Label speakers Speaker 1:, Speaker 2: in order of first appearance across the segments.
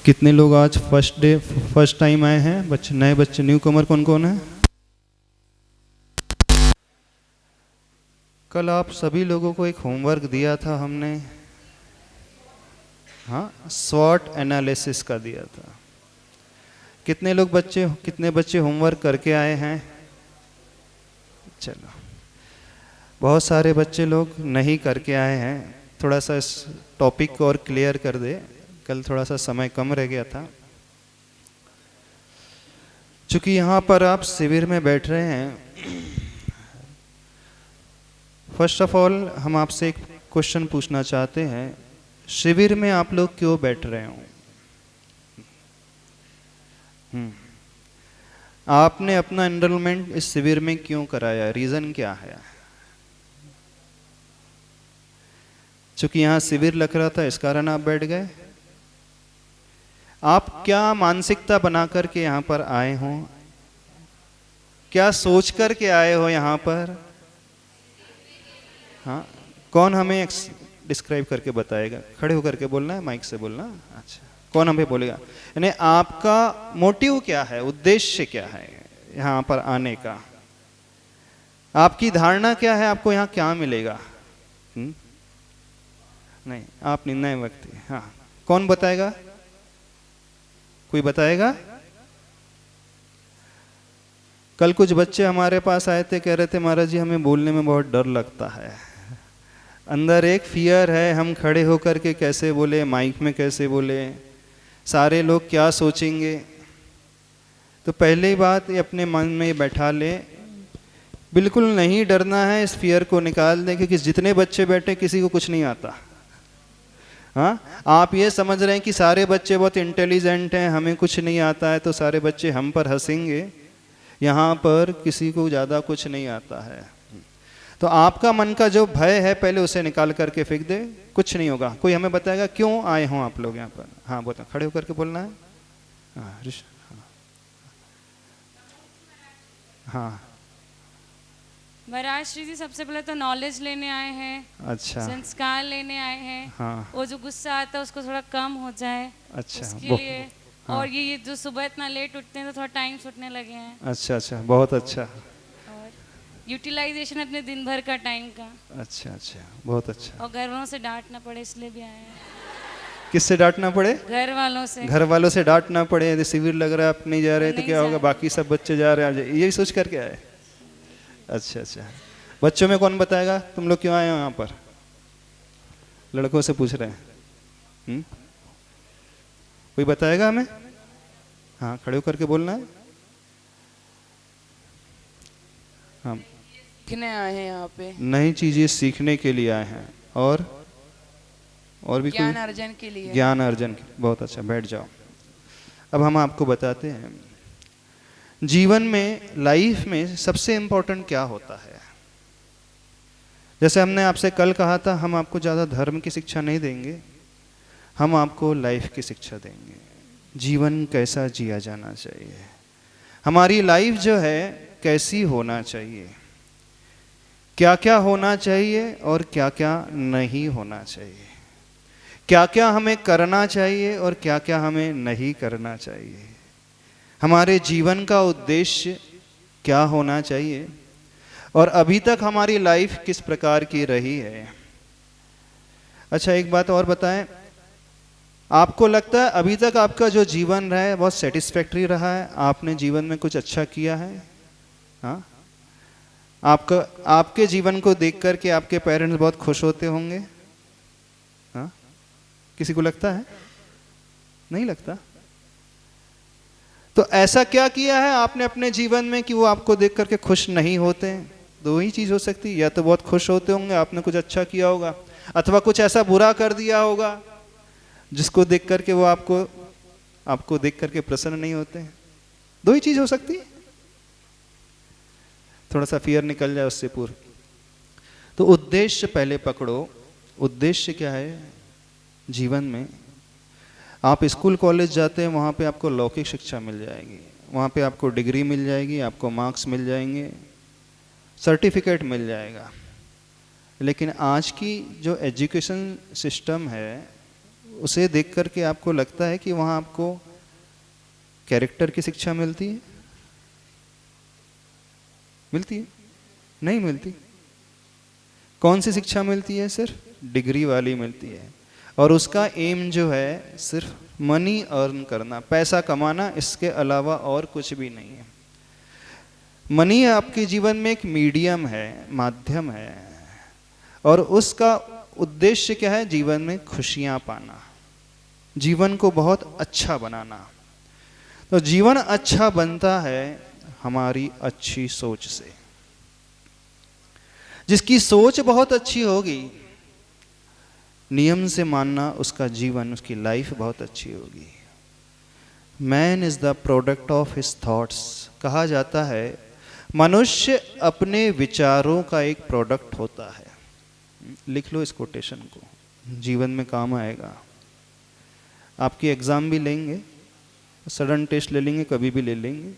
Speaker 1: कितने लोग आज फर्स्ट टाइम आए हैं? बच्चे, नए बच्चे, न्यू कमर कौन कौन है? कल आप सभी लोगों को एक होमवर्क दिया था हमने, हाँ, स्वॉट एनालिसिस का दिया था। कितने बच्चे होमवर्क करके आए हैं? चलो, बहुत सारे बच्चे लोग नहीं करके आए हैं। थोड़ा सा इस टॉपिक को और क्लियर कर दे, कल थोड़ा सा समय कम रह गया था। चूंकि यहाँ पर आप शिविर में बैठ रहे हैं, फर्स्ट ऑफ ऑल हम आपसे एक क्वेश्चन पूछना चाहते हैं, शिविर में आप लोग क्यों बैठ रहे हो? आपने अपना एनरोलमेंट इस शिविर में क्यों कराया? रीजन क्या है? चूंकि यहाँ शिविर लग रहा था, इस कारण आप बैठ गए। आप क्या मानसिकता बना करके यहाँ पर आए हो? क्या सोच करके आए हो यहाँ पर? हाँ, कौन हमें डिस्क्राइब करके बताएगा? खड़े होकर के बोलना है, माइक से बोलना। अच्छा, कौन हमें बोलेगा? यानी आपका मोटिव क्या है, उद्देश्य क्या है यहाँ पर आने का? आपकी धारणा क्या है? आपको यहाँ क्या मिलेगा? नहीं, आप निर्णय व्यक्ति। हाँ, कौन बताएगा? कोई बताएगा? कल कुछ बच्चे हमारे पास आए थे, कह रहे थे महाराज जी हमें बोलने में बहुत डर लगता है, अंदर एक फियर है, हम खड़े होकर के कैसे बोले, माइक में कैसे बोले, सारे लोग क्या सोचेंगे। तो पहली बात ये अपने मन में बैठा ले, बिल्कुल नहीं डरना है, इस फियर को निकाल दें, क्योंकि जितने बच्चे बैठे किसी को कुछ नहीं आता। हाँ, आप ये समझ रहे हैं कि सारे बच्चे बहुत इंटेलिजेंट हैं, हमें कुछ नहीं आता है तो सारे बच्चे हम पर हंसेंगे। यहाँ पर किसी को ज़्यादा कुछ नहीं आता है। तो आपका मन का जो भय है पहले उसे निकाल करके फेंक दे, कुछ नहीं होगा। कोई हमें बताएगा क्यों आए हों आप लोग यहाँ पर? हाँ, बोलते खड़े होकर के बोलना है। हाँ, हाँ,
Speaker 2: महाराज श्री जी सबसे पहले तो नॉलेज लेने आए हैं।
Speaker 1: अच्छा,
Speaker 2: संस्कार लेने आए हैं।
Speaker 1: हाँ,
Speaker 2: वो जो गुस्सा आता है उसको थोड़ा कम हो जाए,
Speaker 1: अच्छा,
Speaker 2: उसके लिए।
Speaker 1: हाँ,
Speaker 2: और ये जो सुबह इतना लेट उठते हैं तो थोड़ा टाइम छूटने लगे हैं।
Speaker 1: अच्छा अच्छा, बहुत अच्छा।
Speaker 2: और यूटिलाइजेशन अपने दिन भर का टाइम का।
Speaker 1: अच्छा अच्छा, बहुत अच्छा।
Speaker 2: और घर वालों से डांट ना पड़े इसलिए भी आए हैं।
Speaker 1: किससे डांटना पड़े?
Speaker 2: घर वालों से।
Speaker 1: घर वालों से डांटना पड़े? यदि शिविर लग रहा है, आप नहीं जा रहे तो क्या होगा? बाकी सब बच्चे जा रहे हैं, यही सोच करके आए? अच्छा अच्छा, बच्चों में कौन बताएगा तुम लोग क्यों आए हो यहाँ पर? लड़कों से पूछ रहे हैं। कोई बताएगा हमें? हाँ, खड़े होकर के बोलना है। हाँ,
Speaker 3: सीखने आए हैं यहाँ पे,
Speaker 1: नई चीजें सीखने के लिए आए हैं। और भी
Speaker 3: ज्ञान अर्जन के लिए।
Speaker 1: ज्ञान अर्जन, बहुत अच्छा, बैठ जाओ। अब हम आपको बताते हैं जीवन में, लाइफ में सबसे इम्पोर्टेंट क्या होता है। जैसे हमने आपसे कल कहा था, हम आपको ज़्यादा धर्म की शिक्षा नहीं देंगे, हम आपको लाइफ की शिक्षा देंगे। जीवन कैसा जिया जाना चाहिए, हमारी लाइफ जो है कैसी होना चाहिए, क्या क्या होना चाहिए और क्या क्या नहीं होना चाहिए, क्या क्या हमें करना चाहिए और क्या क्या हमें नहीं करना चाहिए, हमारे जीवन का उद्देश्य क्या होना चाहिए, और अभी तक हमारी लाइफ किस प्रकार की रही है। अच्छा, एक बात और बताएं, आपको लगता है अभी तक आपका जो जीवन रहा है बहुत सेटिस्फैक्ट्री रहा है? आपने जीवन में कुछ अच्छा किया है? हाँ, आपके जीवन को देख करके आपके पेरेंट्स बहुत खुश होते होंगे। हाँ, किसी को लगता है? नहीं लगता। तो ऐसा क्या किया है आपने अपने जीवन में कि वो आपको देख करके खुश नहीं होते हैं? दो ही चीज हो सकती है, या तो बहुत खुश होते होंगे, आपने कुछ अच्छा किया होगा, अथवा कुछ ऐसा बुरा कर दिया होगा जिसको देख करके वो आपको देख करके प्रसन्न नहीं होते हैं। दो ही चीज हो सकती है। थोड़ा सा फियर निकल जाए उससे पूर्व। तो उद्देश्य पहले पकड़ो। उद्देश्य क्या है जीवन में? आप स्कूल कॉलेज जाते हैं, वहाँ पे आपको लौकिक शिक्षा मिल जाएगी, वहाँ पे आपको डिग्री मिल जाएगी, आपको मार्क्स मिल जाएंगे, सर्टिफिकेट मिल जाएगा। लेकिन आज की जो एजुकेशन सिस्टम है उसे देख करके आपको लगता है कि वहाँ आपको कैरेक्टर की शिक्षा मिलती है? मिलती है? नहीं मिलती। कौन सी शिक्षा मिलती है? सिर्फ डिग्री वाली मिलती है, और उसका एम जो है सिर्फ मनी अर्न करना, पैसा कमाना, इसके अलावा और कुछ भी नहीं है। मनी आपके जीवन में एक मीडियम है, माध्यम है, और उसका उद्देश्य क्या है? जीवन में खुशियां पाना, जीवन को बहुत अच्छा बनाना। तो जीवन अच्छा बनता है हमारी अच्छी सोच से। जिसकी सोच बहुत अच्छी होगी, नियम से मानना, उसका जीवन, उसकी लाइफ बहुत अच्छी होगी। Man is the product of his thoughts. कहा जाता है मनुष्य अपने विचारों का एक प्रोडक्ट होता है। लिख लो इस कोटेशन को, जीवन में काम आएगा। आपकी एग्जाम भी लेंगे, सडन टेस्ट ले लेंगे, कभी भी ले लेंगे।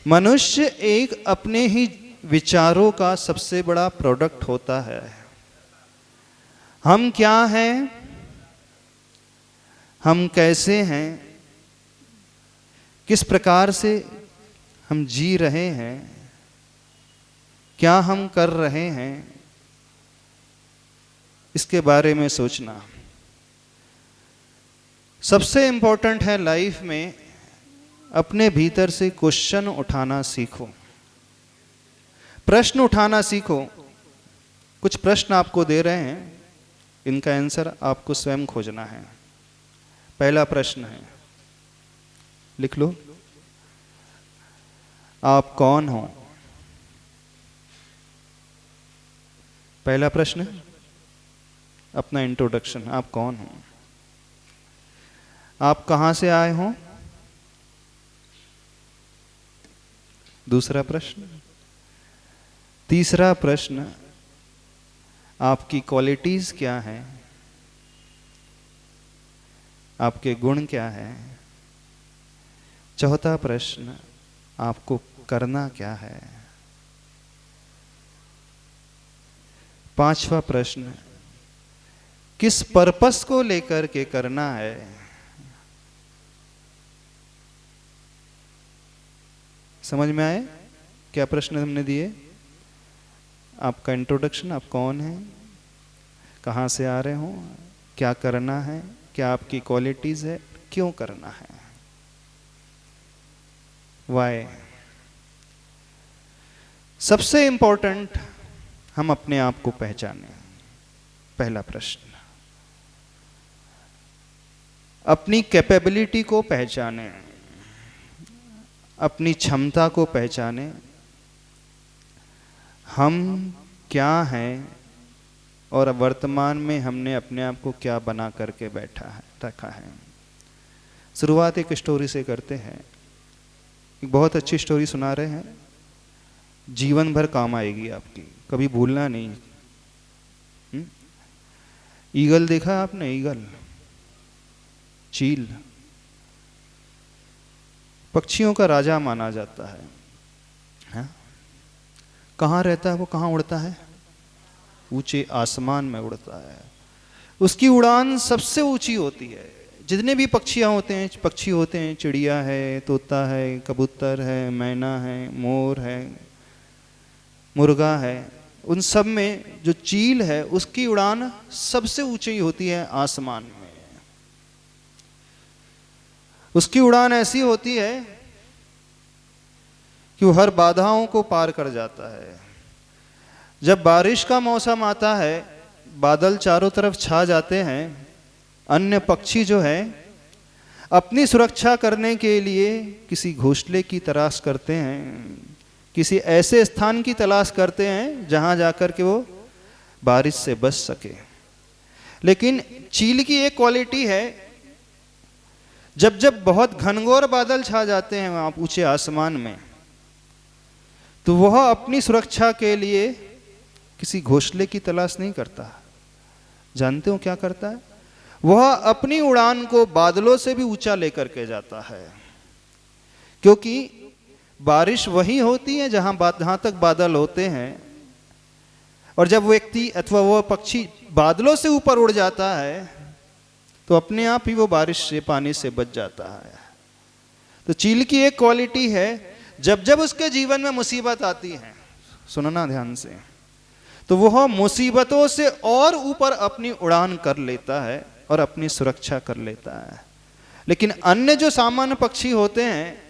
Speaker 1: मनुष्य एक अपने ही विचारों का सबसे बड़ा प्रोडक्ट होता है। हम क्या हैं, हम कैसे हैं, किस प्रकार से हम जी रहे हैं, क्या हम कर रहे हैं, इसके बारे में सोचना सबसे इंपॉर्टेंट है लाइफ में। अपने भीतर से क्वेश्चन उठाना सीखो, प्रश्न उठाना सीखो। कुछ प्रश्न आपको दे रहे हैं, इनका आंसर आपको स्वयं खोजना है। पहला प्रश्न है, लिख लो, आप कौन हो? पहला प्रश्न, अपना इंट्रोडक्शन, आप कौन हो, आप कहां से आए हो। दूसरा प्रश्न। तीसरा प्रश्न, आपकी क्वालिटीज क्या हैं, आपके गुण क्या हैं। चौथा प्रश्न, आपको करना क्या है। पांचवा प्रश्न, किस पर्पस को लेकर के करना है। समझ में आए क्या प्रश्न हमने दिए? आपका इंट्रोडक्शन, आप कौन हैं, कहाँ से आ रहे हो, क्या करना है, क्या आपकी क्वालिटीज है, क्यों करना है, वाई। सबसे इंपॉर्टेंट, हम अपने आप को पहचाने। पहला प्रश्न, अपनी कैपेबिलिटी को पहचाने, अपनी क्षमता को पहचाने। हम क्या हैं और वर्तमान में हमने अपने आप को क्या बना करके रखा है। शुरुआत एक स्टोरी से करते हैं। एक बहुत अच्छी स्टोरी सुना रहे हैं, जीवन भर काम आएगी आपकी, कभी भूलना नहीं। ईगल देखा आपने? ईगल, चील, पक्षियों का राजा माना जाता है। कहाँ रहता है वो, कहाँ उड़ता है? ऊंचे आसमान में उड़ता है। उसकी उड़ान सबसे ऊंची होती है। जितने भी पक्षी होते हैं, चिड़िया है, तोता है, कबूतर है, मैना है, मोर है, मुर्गा है, उन सब में जो चील है उसकी उड़ान सबसे ऊंची होती है आसमान में। उसकी उड़ान ऐसी होती है कि वो हर बाधाओं को पार कर जाता है। जब बारिश का मौसम आता है, बादल चारों तरफ छा जाते हैं, अन्य पक्षी जो है अपनी सुरक्षा करने के लिए किसी घोंसले की तलाश करते हैं, किसी ऐसे स्थान की तलाश करते हैं जहां जाकर के वो बारिश से बच सके। लेकिन चील की एक क्वालिटी है, जब जब बहुत घनघोर बादल छा जाते हैं वहां ऊंचे आसमान में, तो वह अपनी सुरक्षा के लिए किसी घोंसले की तलाश नहीं करता। जानते हो क्या करता है? वह अपनी उड़ान को बादलों से भी ऊंचा लेकर के जाता है, क्योंकि बारिश वही होती है जहां तक बादल होते हैं। और जब व्यक्ति अथवा वह पक्षी बादलों से ऊपर उड़ जाता है तो अपने आप ही वो बारिश से, पानी से बच जाता है। तो चील की एक क्वालिटी है, जब जब उसके जीवन में मुसीबत आती है, सुनना ध्यान से, तो वह मुसीबतों से और ऊपर अपनी उड़ान कर लेता है और अपनी सुरक्षा कर लेता है। लेकिन अन्य जो सामान्य पक्षी होते हैं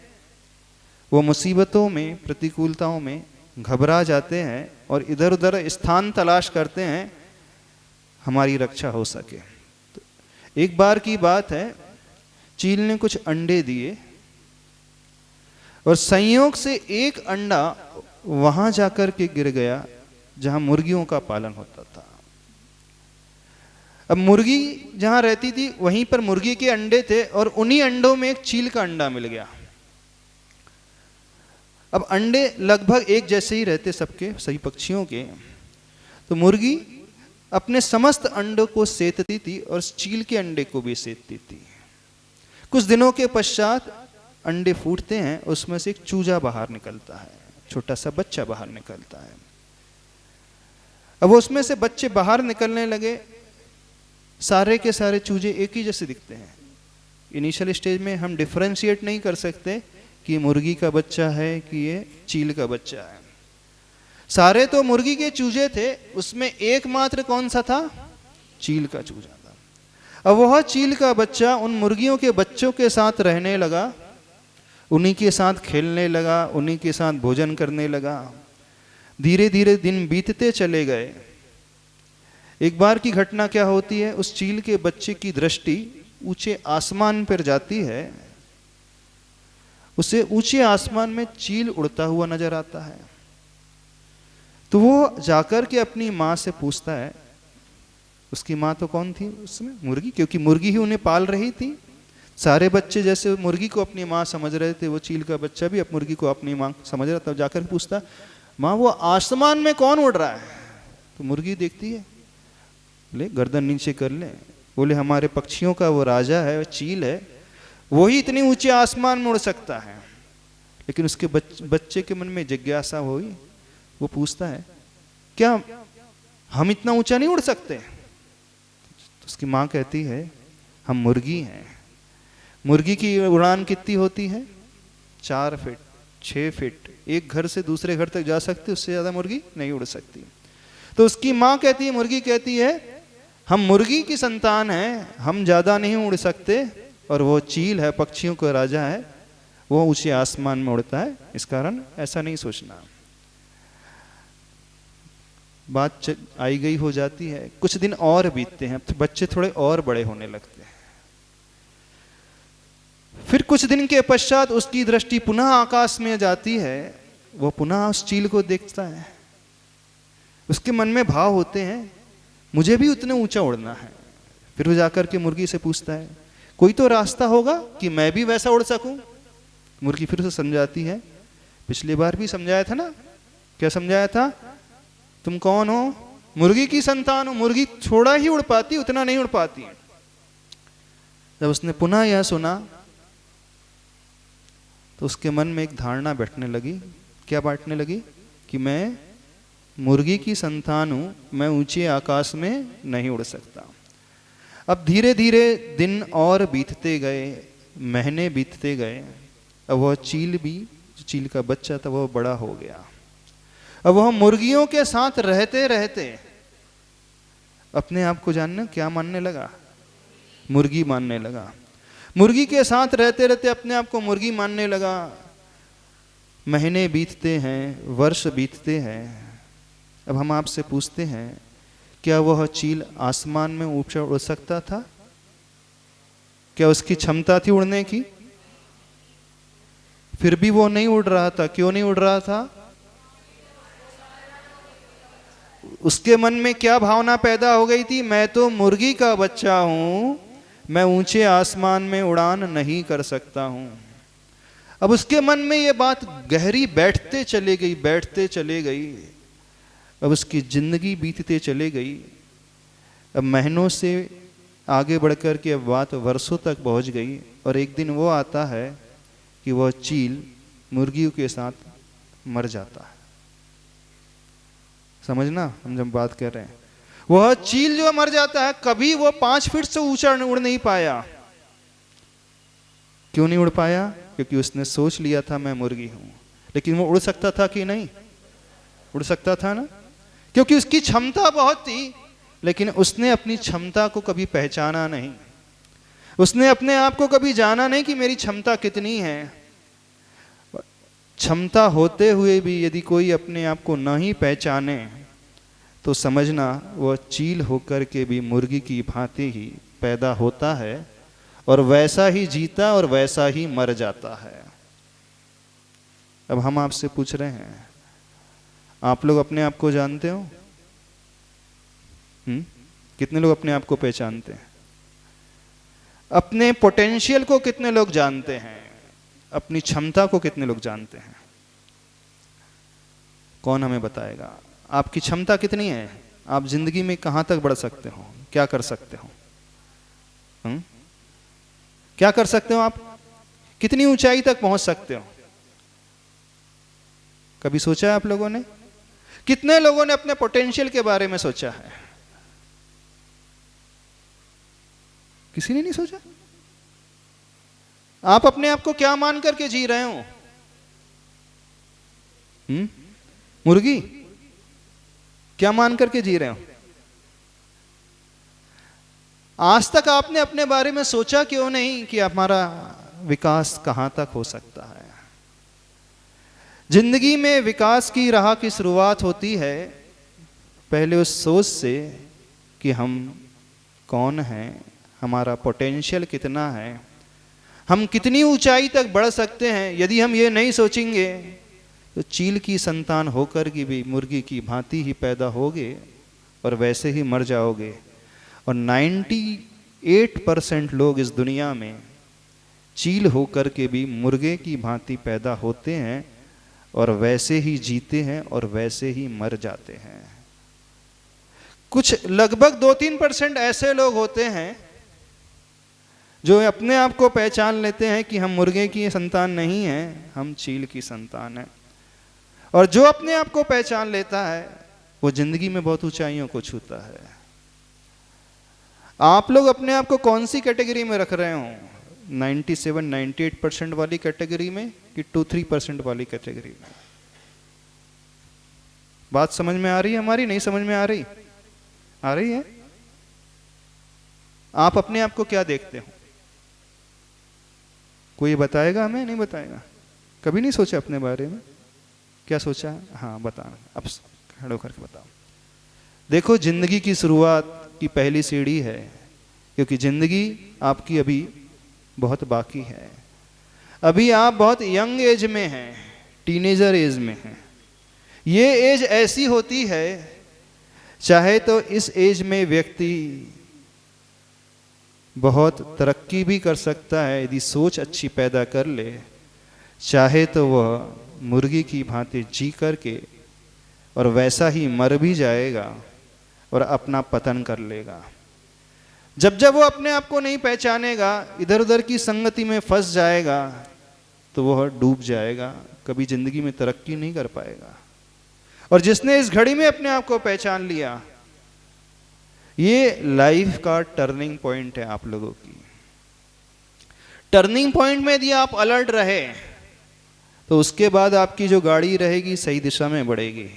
Speaker 1: वो मुसीबतों में, प्रतिकूलताओं में घबरा जाते हैं और इधर उधर स्थान तलाश करते हैं हमारी रक्षा हो सके। तो एक बार की बात है, चील ने कुछ अंडे दिए और संयोग से एक अंडा वहां जाकर के गिर गया जहां मुर्गियों का पालन होता था। अब मुर्गी जहां रहती थी वहीं पर मुर्गी के अंडे थे और उन्हीं अंडों में एक चील का अंडा मिल गया। अब अंडे लगभग एक जैसे ही रहते सबके, सभी पक्षियों के। तो मुर्गी अपने समस्त अंडों को सेतती थी और चील के अंडे को भी सेतती थी। कुछ दिनों के पश्चात अंडे फूटते हैं, उसमें से एक चूजा बाहर निकलता है, छोटा सा बच्चा बाहर निकलता है। अब उसमें से बच्चे बाहर निकलने लगे, सारे के सारे चूजे एक ही जैसे दिखते हैं। इनिशियल स्टेज में हम डिफरेंशिएट नहीं कर सकते कि ये मुर्गी का बच्चा है कि ये चील का बच्चा है। सारे तो मुर्गी के चूजे थे, उसमें एकमात्र कौन सा था? चील का चूजा था। अब वह चील का बच्चा उन मुर्गियों के बच्चों के साथ रहने लगा, उन्हीं के साथ खेलने लगा, उन्हीं के साथ भोजन करने लगा। धीरे धीरे दिन बीतते चले गए। एक बार की घटना क्या होती है, उस चील के बच्चे की दृष्टि ऊंचे आसमान पर जाती है। उसे ऊंचे आसमान में चील उड़ता हुआ नजर आता है। तो वो जाकर के अपनी माँ से पूछता है, उसकी माँ तो कौन थी उसमें? मुर्गी, क्योंकि मुर्गी ही उन्हें पाल रही थी। सारे बच्चे जैसे मुर्गी को अपनी माँ समझ रहे थे, वो चील का बच्चा भी अब मुर्गी को अपनी माँ समझ रहा था। जाकर पूछता, माँ वो आसमान में कौन उड़ रहा है? तो मुर्गी देखती है, ले गर्दन नीचे कर ले, बोले हमारे पक्षियों का वो राजा है, वो चील है, वही इतनी ऊंचे आसमान में उड़ सकता है। लेकिन उसके बच्चे के मन में जिज्ञासा हुई, वो पूछता है क्या हम इतना ऊंचा नहीं उड़ सकते? तो उसकी माँ कहती है हम मुर्गी हैं। मुर्गी की उड़ान कितनी होती है? 4 फीट 6 फीट। एक घर से दूसरे घर तक जा सकती, उससे ज्यादा मुर्गी नहीं उड़ सकती। तो उसकी माँ कहती है, मुर्गी कहती है हम मुर्गी की संतान हैं, हम ज्यादा नहीं उड़ सकते, और वो चील है, पक्षियों का राजा है, वो ऊंचे आसमान में उड़ता है, इस कारण ऐसा नहीं सोचना। बात आई गई हो जाती है। कुछ दिन और बीतते हैं, तो बच्चे थोड़े और बड़े होने लगते हैं। फिर कुछ दिन के पश्चात उसकी दृष्टि पुनः आकाश में जाती है, वो पुनः उस चील को देखता है। उसके मन में भाव होते हैं मुझे भी उतने ऊंचा उड़ना है। फिर वो जाकर के मुर्गी से पूछता है कोई तो रास्ता होगा कि मैं भी वैसा उड़ सकूं? मुर्गी फिर उसे समझाती है, पिछली बार भी समझाया था ना, क्या समझाया था? तुम कौन हो? मुर्गी की संतान हो। मुर्गी थोड़ा ही उड़ पाती, उतना नहीं उड़ पाती। जब उसने पुनः यह सुना तो उसके मन में एक धारणा बैठने लगी। क्या बैठने लगी? कि मैं मुर्गी की संतान हूं, मैं ऊंचे आकाश में नहीं उड़ सकता। अब धीरे धीरे दिन और बीतते गए, महीने बीतते गए। अब वह चील भी, जो चील का बच्चा था, वह बड़ा हो गया। अब वह मुर्गियों के साथ रहते रहते अपने आप को जानने क्या मानने लगा? मुर्गी मानने लगा। मुर्गी के साथ रहते रहते अपने आप को मुर्गी मानने लगा। महीने बीतते हैं, वर्ष बीतते हैं। अब हम आपसे पूछते हैं, क्या वह चील आसमान में ऊंचा उड़ सकता था? क्या उसकी क्षमता थी उड़ने की? फिर भी वो नहीं उड़ रहा था। क्यों नहीं उड़ रहा था? उसके मन में क्या भावना पैदा हो गई थी? मैं तो मुर्गी का बच्चा हूं, मैं ऊंचे आसमान में उड़ान नहीं कर सकता हूं। अब उसके मन में ये बात गहरी बैठते चले गई, बैठते चले गई। अब उसकी जिंदगी बीतते चले गई। अब महीनों से आगे बढ़कर के अब बात वर्षों तक पहुंच गई। और एक दिन वो आता है कि वह चील मुर्गियों के साथ मर जाता है। समझना हम जब बात कर रहे हैं, वह चील जो मर जाता है, कभी वो 5 फीट से ऊंचा उड़ नहीं पाया। क्यों नहीं उड़ पाया? क्योंकि उसने सोच लिया था मैं मुर्गी हूं। लेकिन वो उड़ सकता था कि नहीं? उड़ सकता था ना, क्योंकि उसकी क्षमता बहुत थी। लेकिन उसने अपनी क्षमता को कभी पहचाना नहीं, उसने अपने आप को कभी जाना नहीं कि मेरी क्षमता कितनी है। क्षमता होते हुए भी यदि कोई अपने आप को नहीं पहचाने तो समझना वह चील होकर के भी मुर्गी की भांति ही पैदा होता है और वैसा ही जीता और वैसा ही मर जाता है। अब हम आपसे पूछ रहे हैं, आप लोग अपने आप को जानते हो? कितने लोग अपने आप को पहचानते हैं? अपने पोटेंशियल को कितने लोग जानते हैं? अपनी क्षमता को कितने लोग जानते हैं? कौन हमें बताएगा आपकी क्षमता कितनी है? आप जिंदगी में कहां तक बढ़ सकते हो? क्या कर सकते हो? क्या कर सकते हो? आप कितनी ऊंचाई तक पहुंच सकते हो? कभी सोचा है आप लोगों ने? कितने लोगों ने अपने पोटेंशियल के बारे में सोचा है? किसी ने नहीं सोचा। आप अपने आप को क्या मान करके जी रहे हो? मुर्गी क्या मान करके जी रहे हो? आज तक आपने अपने बारे में सोचा क्यों नहीं कि हमारा विकास कहां तक हो सकता है? जिंदगी में विकास की राह की शुरुआत होती है पहले उस सोच से कि हम कौन हैं, हमारा पोटेंशियल कितना है, हम कितनी ऊंचाई तक बढ़ सकते हैं। यदि हम ये नहीं सोचेंगे तो चील की संतान होकर के भी मुर्गी की भांति ही पैदा होगे और वैसे ही मर जाओगे। और 98% लोग इस दुनिया में चील होकर के भी मुर्गे की भांति पैदा होते हैं और वैसे ही जीते हैं और वैसे ही मर जाते हैं। कुछ लगभग 2-3% ऐसे लोग होते हैं जो अपने आप को पहचान लेते हैं कि हम मुर्गे की संतान नहीं हैं, हम चील की संतान हैं। और जो अपने आप को पहचान लेता है वो जिंदगी में बहुत ऊंचाइयों को छूता है। आप लोग अपने आप को कौन सी कैटेगरी में रख रहे हो? 97-98% वाली कैटेगरी में कि 2-3% वाली कैटेगरी में? बात समझ में आ रही है हमारी? नहीं समझ में आ रही? आ रही है? आप अपने आप को क्या देखते हो? कोई बताएगा हमें? नहीं बताएगा? कभी नहीं सोचा अपने बारे में? क्या सोचा? हाँ बताओ, अब खड़े होकर के बताओ। देखो, जिंदगी की शुरुआत की पहली सीढ़ी है, क्योंकि जिंदगी आपकी अभी बहुत बाकी है। अभी आप बहुत यंग एज में हैं, टीनेजर एज में हैं। ये एज ऐसी होती है, चाहे तो इस एज में व्यक्ति बहुत तरक्की भी कर सकता है यदि सोच अच्छी पैदा कर ले, चाहे तो वह मुर्गी की भांति जी करके और वैसा ही मर भी जाएगा और अपना पतन कर लेगा। जब जब वो अपने आप को नहीं पहचानेगा, इधर उधर की संगति में फंस जाएगा, तो वह डूब जाएगा, कभी जिंदगी में तरक्की नहीं कर पाएगा। और जिसने इस घड़ी में अपने आप को पहचान लिया, ये लाइफ का टर्निंग पॉइंट है आप लोगों की। टर्निंग पॉइंट में यदि आप अलर्ट रहे तो उसके बाद आपकी जो गाड़ी रहेगी सही दिशा में बढ़ेगी।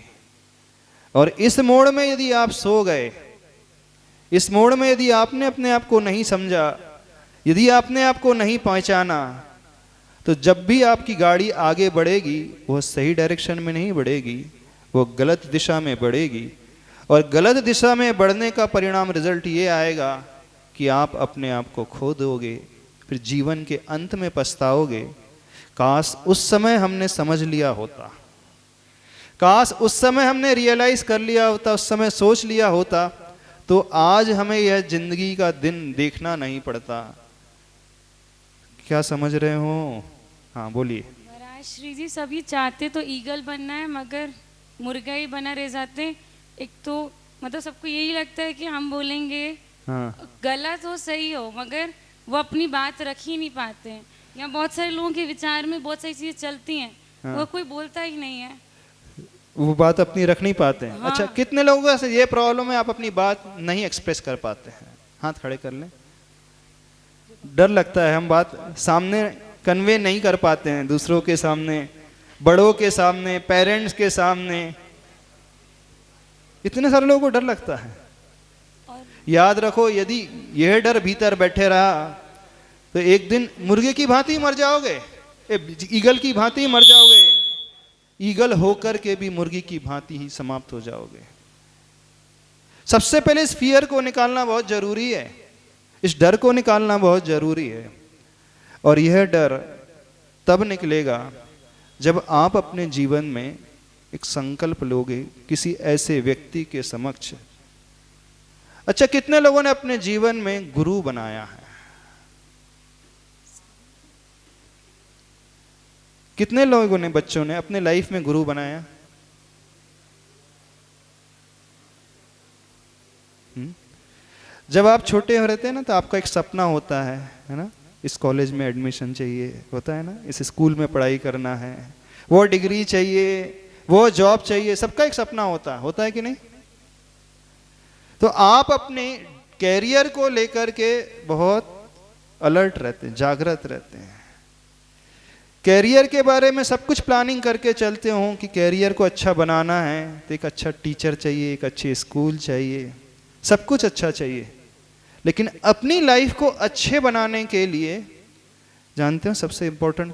Speaker 1: और इस मोड़ में यदि आप सो गए, इस मोड़ में यदि आपने अपने आप को नहीं समझा, यदि आपने आप को नहीं पहचाना, तो जब भी आपकी गाड़ी आगे बढ़ेगी वह सही डायरेक्शन में नहीं बढ़ेगी, वो गलत दिशा में बढ़ेगी। और गलत दिशा में बढ़ने का परिणाम, रिजल्ट ये आएगा कि आप अपने आप को खो दोगे, फिर जीवन के अंत में पछताओगे। काश उस समय हमने समझ लिया होता, काश उस समय हमने रियलाइज कर लिया होता, उस समय सोच लिया होता, तो आज हमें यह जिंदगी का दिन देखना नहीं पड़ता। क्या समझ रहे हो? हाँ बोलिए।
Speaker 2: महाराज श्री जी, सभी चाहते तो ईगल बनना है मगर मुर्गा ही बना रह जाते। एक तो मतलब सबको यही लगता है कि हम बोलेंगे गलत हो सही हो, मगर वो अपनी बात रख ही नहीं पाते हैं। यहाँ बहुत सारे लोगों के विचार में बहुत सारी चीजें चलती हैं, वो कोई बोलता ही नहीं है।
Speaker 1: वो बात अपनी रख नहीं पाते हैं।
Speaker 2: हाँ।
Speaker 1: अच्छा, कितने लोगों से ये प्रॉब्लम है, आप अपनी बात नहीं एक्सप्रेस कर पाते हैं? हाथ खड़े कर लें। डर लगता है, हम बात सामने कन्वे नहीं कर पाते हैं, दूसरों के सामने, बड़ों के सामने, पेरेंट्स के सामने। इतने सारे लोगों को डर लगता है। याद रखो, यदि यह डर भीतर बैठे रहा तो एक दिन मुर्गे की भांति मर जाओगे, ईगल की भांति मर जाओगे, ईगल होकर के भी मुर्गी की भांति ही समाप्त हो जाओगे। सबसे पहले इस फियर को निकालना बहुत जरूरी है, इस डर को निकालना बहुत जरूरी है। और यह डर तब निकलेगा जब आप अपने जीवन में एक संकल्प लोगे किसी ऐसे व्यक्ति के समक्ष। अच्छा, कितने लोगों ने अपने जीवन में गुरु बनाया है? कितने लोगों ने, बच्चों ने अपने लाइफ में गुरु बनाया? जब आप छोटे हो रहते हैं ना, तो आपका एक सपना होता है ना, इस कॉलेज में एडमिशन चाहिए, होता है ना, इस स्कूल में पढ़ाई करना है, वो डिग्री चाहिए, वो जॉब चाहिए, सबका एक सपना होता है कि नहीं? तो आप अपने कैरियर को लेकर के बहुत अलर्ट रहते हैं, जागृत रहते हैं। कैरियर के बारे में सब कुछ प्लानिंग करके चलते हो कि कैरियर को अच्छा बनाना है तो एक अच्छा टीचर चाहिए, एक अच्छी स्कूल चाहिए, सब कुछ अच्छा चाहिए। लेकिन अपनी लाइफ को अच्छे बनाने के लिए जानते हो सबसे इम्पोर्टेंट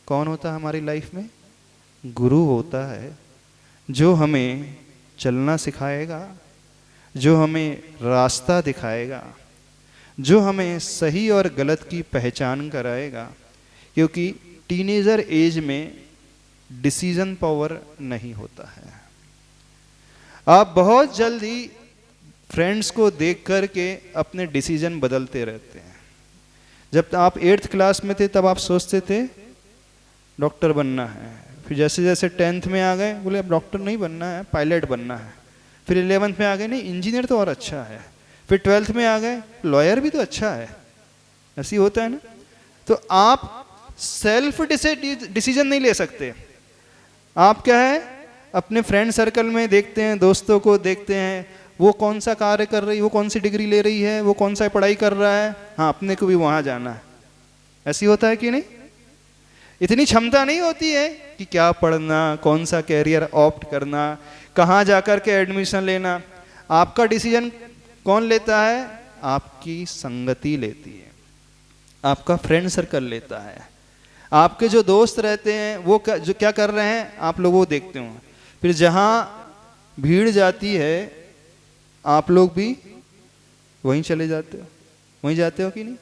Speaker 1: कौन होता है हमारी लाइफ में? गुरु होता है, जो हमें चलना सिखाएगा, जो हमें रास्ता दिखाएगा, जो हमें सही और गलत की पहचान कराएगा। क्योंकि टीनेजर एज में डिसीजन पावर नहीं होता है। आप बहुत जल्दी फ्रेंड्स को देख कर के अपने डिसीजन बदलते रहते हैं। जब आप 8th क्लास में थे तब आप सोचते थे डॉक्टर बनना है, फिर जैसे जैसे 10th में आ गए बोले अब डॉक्टर नहीं बनना है, पायलट बनना है। फिर 11th में आ गए नहीं इंजीनियर तो और अच्छा है। फिर 12th में आ गए लॉयर भी तो अच्छा है। ऐसी होता है ना। तो आप सेल्फ डिसीजन नहीं ले सकते। आप क्या है अपने फ्रेंड सर्कल में देखते हैं, दोस्तों को देखते हैं, वो कौन सा कार्य कर रही है, वो कौन सी डिग्री ले रही है, वो कौन सा पढ़ाई कर रहा है, हाँ अपने को भी वहां जाना है। ऐसी होता है कि नहीं? इतनी क्षमता नहीं होती है कि क्या पढ़ना, कौन सा कैरियर ऑप्ट करना, कहाँ जाकर के एडमिशन लेना। आपका डिसीजन कौन लेता है? आपकी संगति लेती है, आपका फ्रेंड सर्कल लेता है। आपके जो दोस्त रहते हैं वो जो क्या कर रहे हैं आप लोग वो देखते हो। फिर जहाँ भीड़ जाती है आप लोग भी वहीं चले जाते हो, वहीं जाते हो कि नहीं?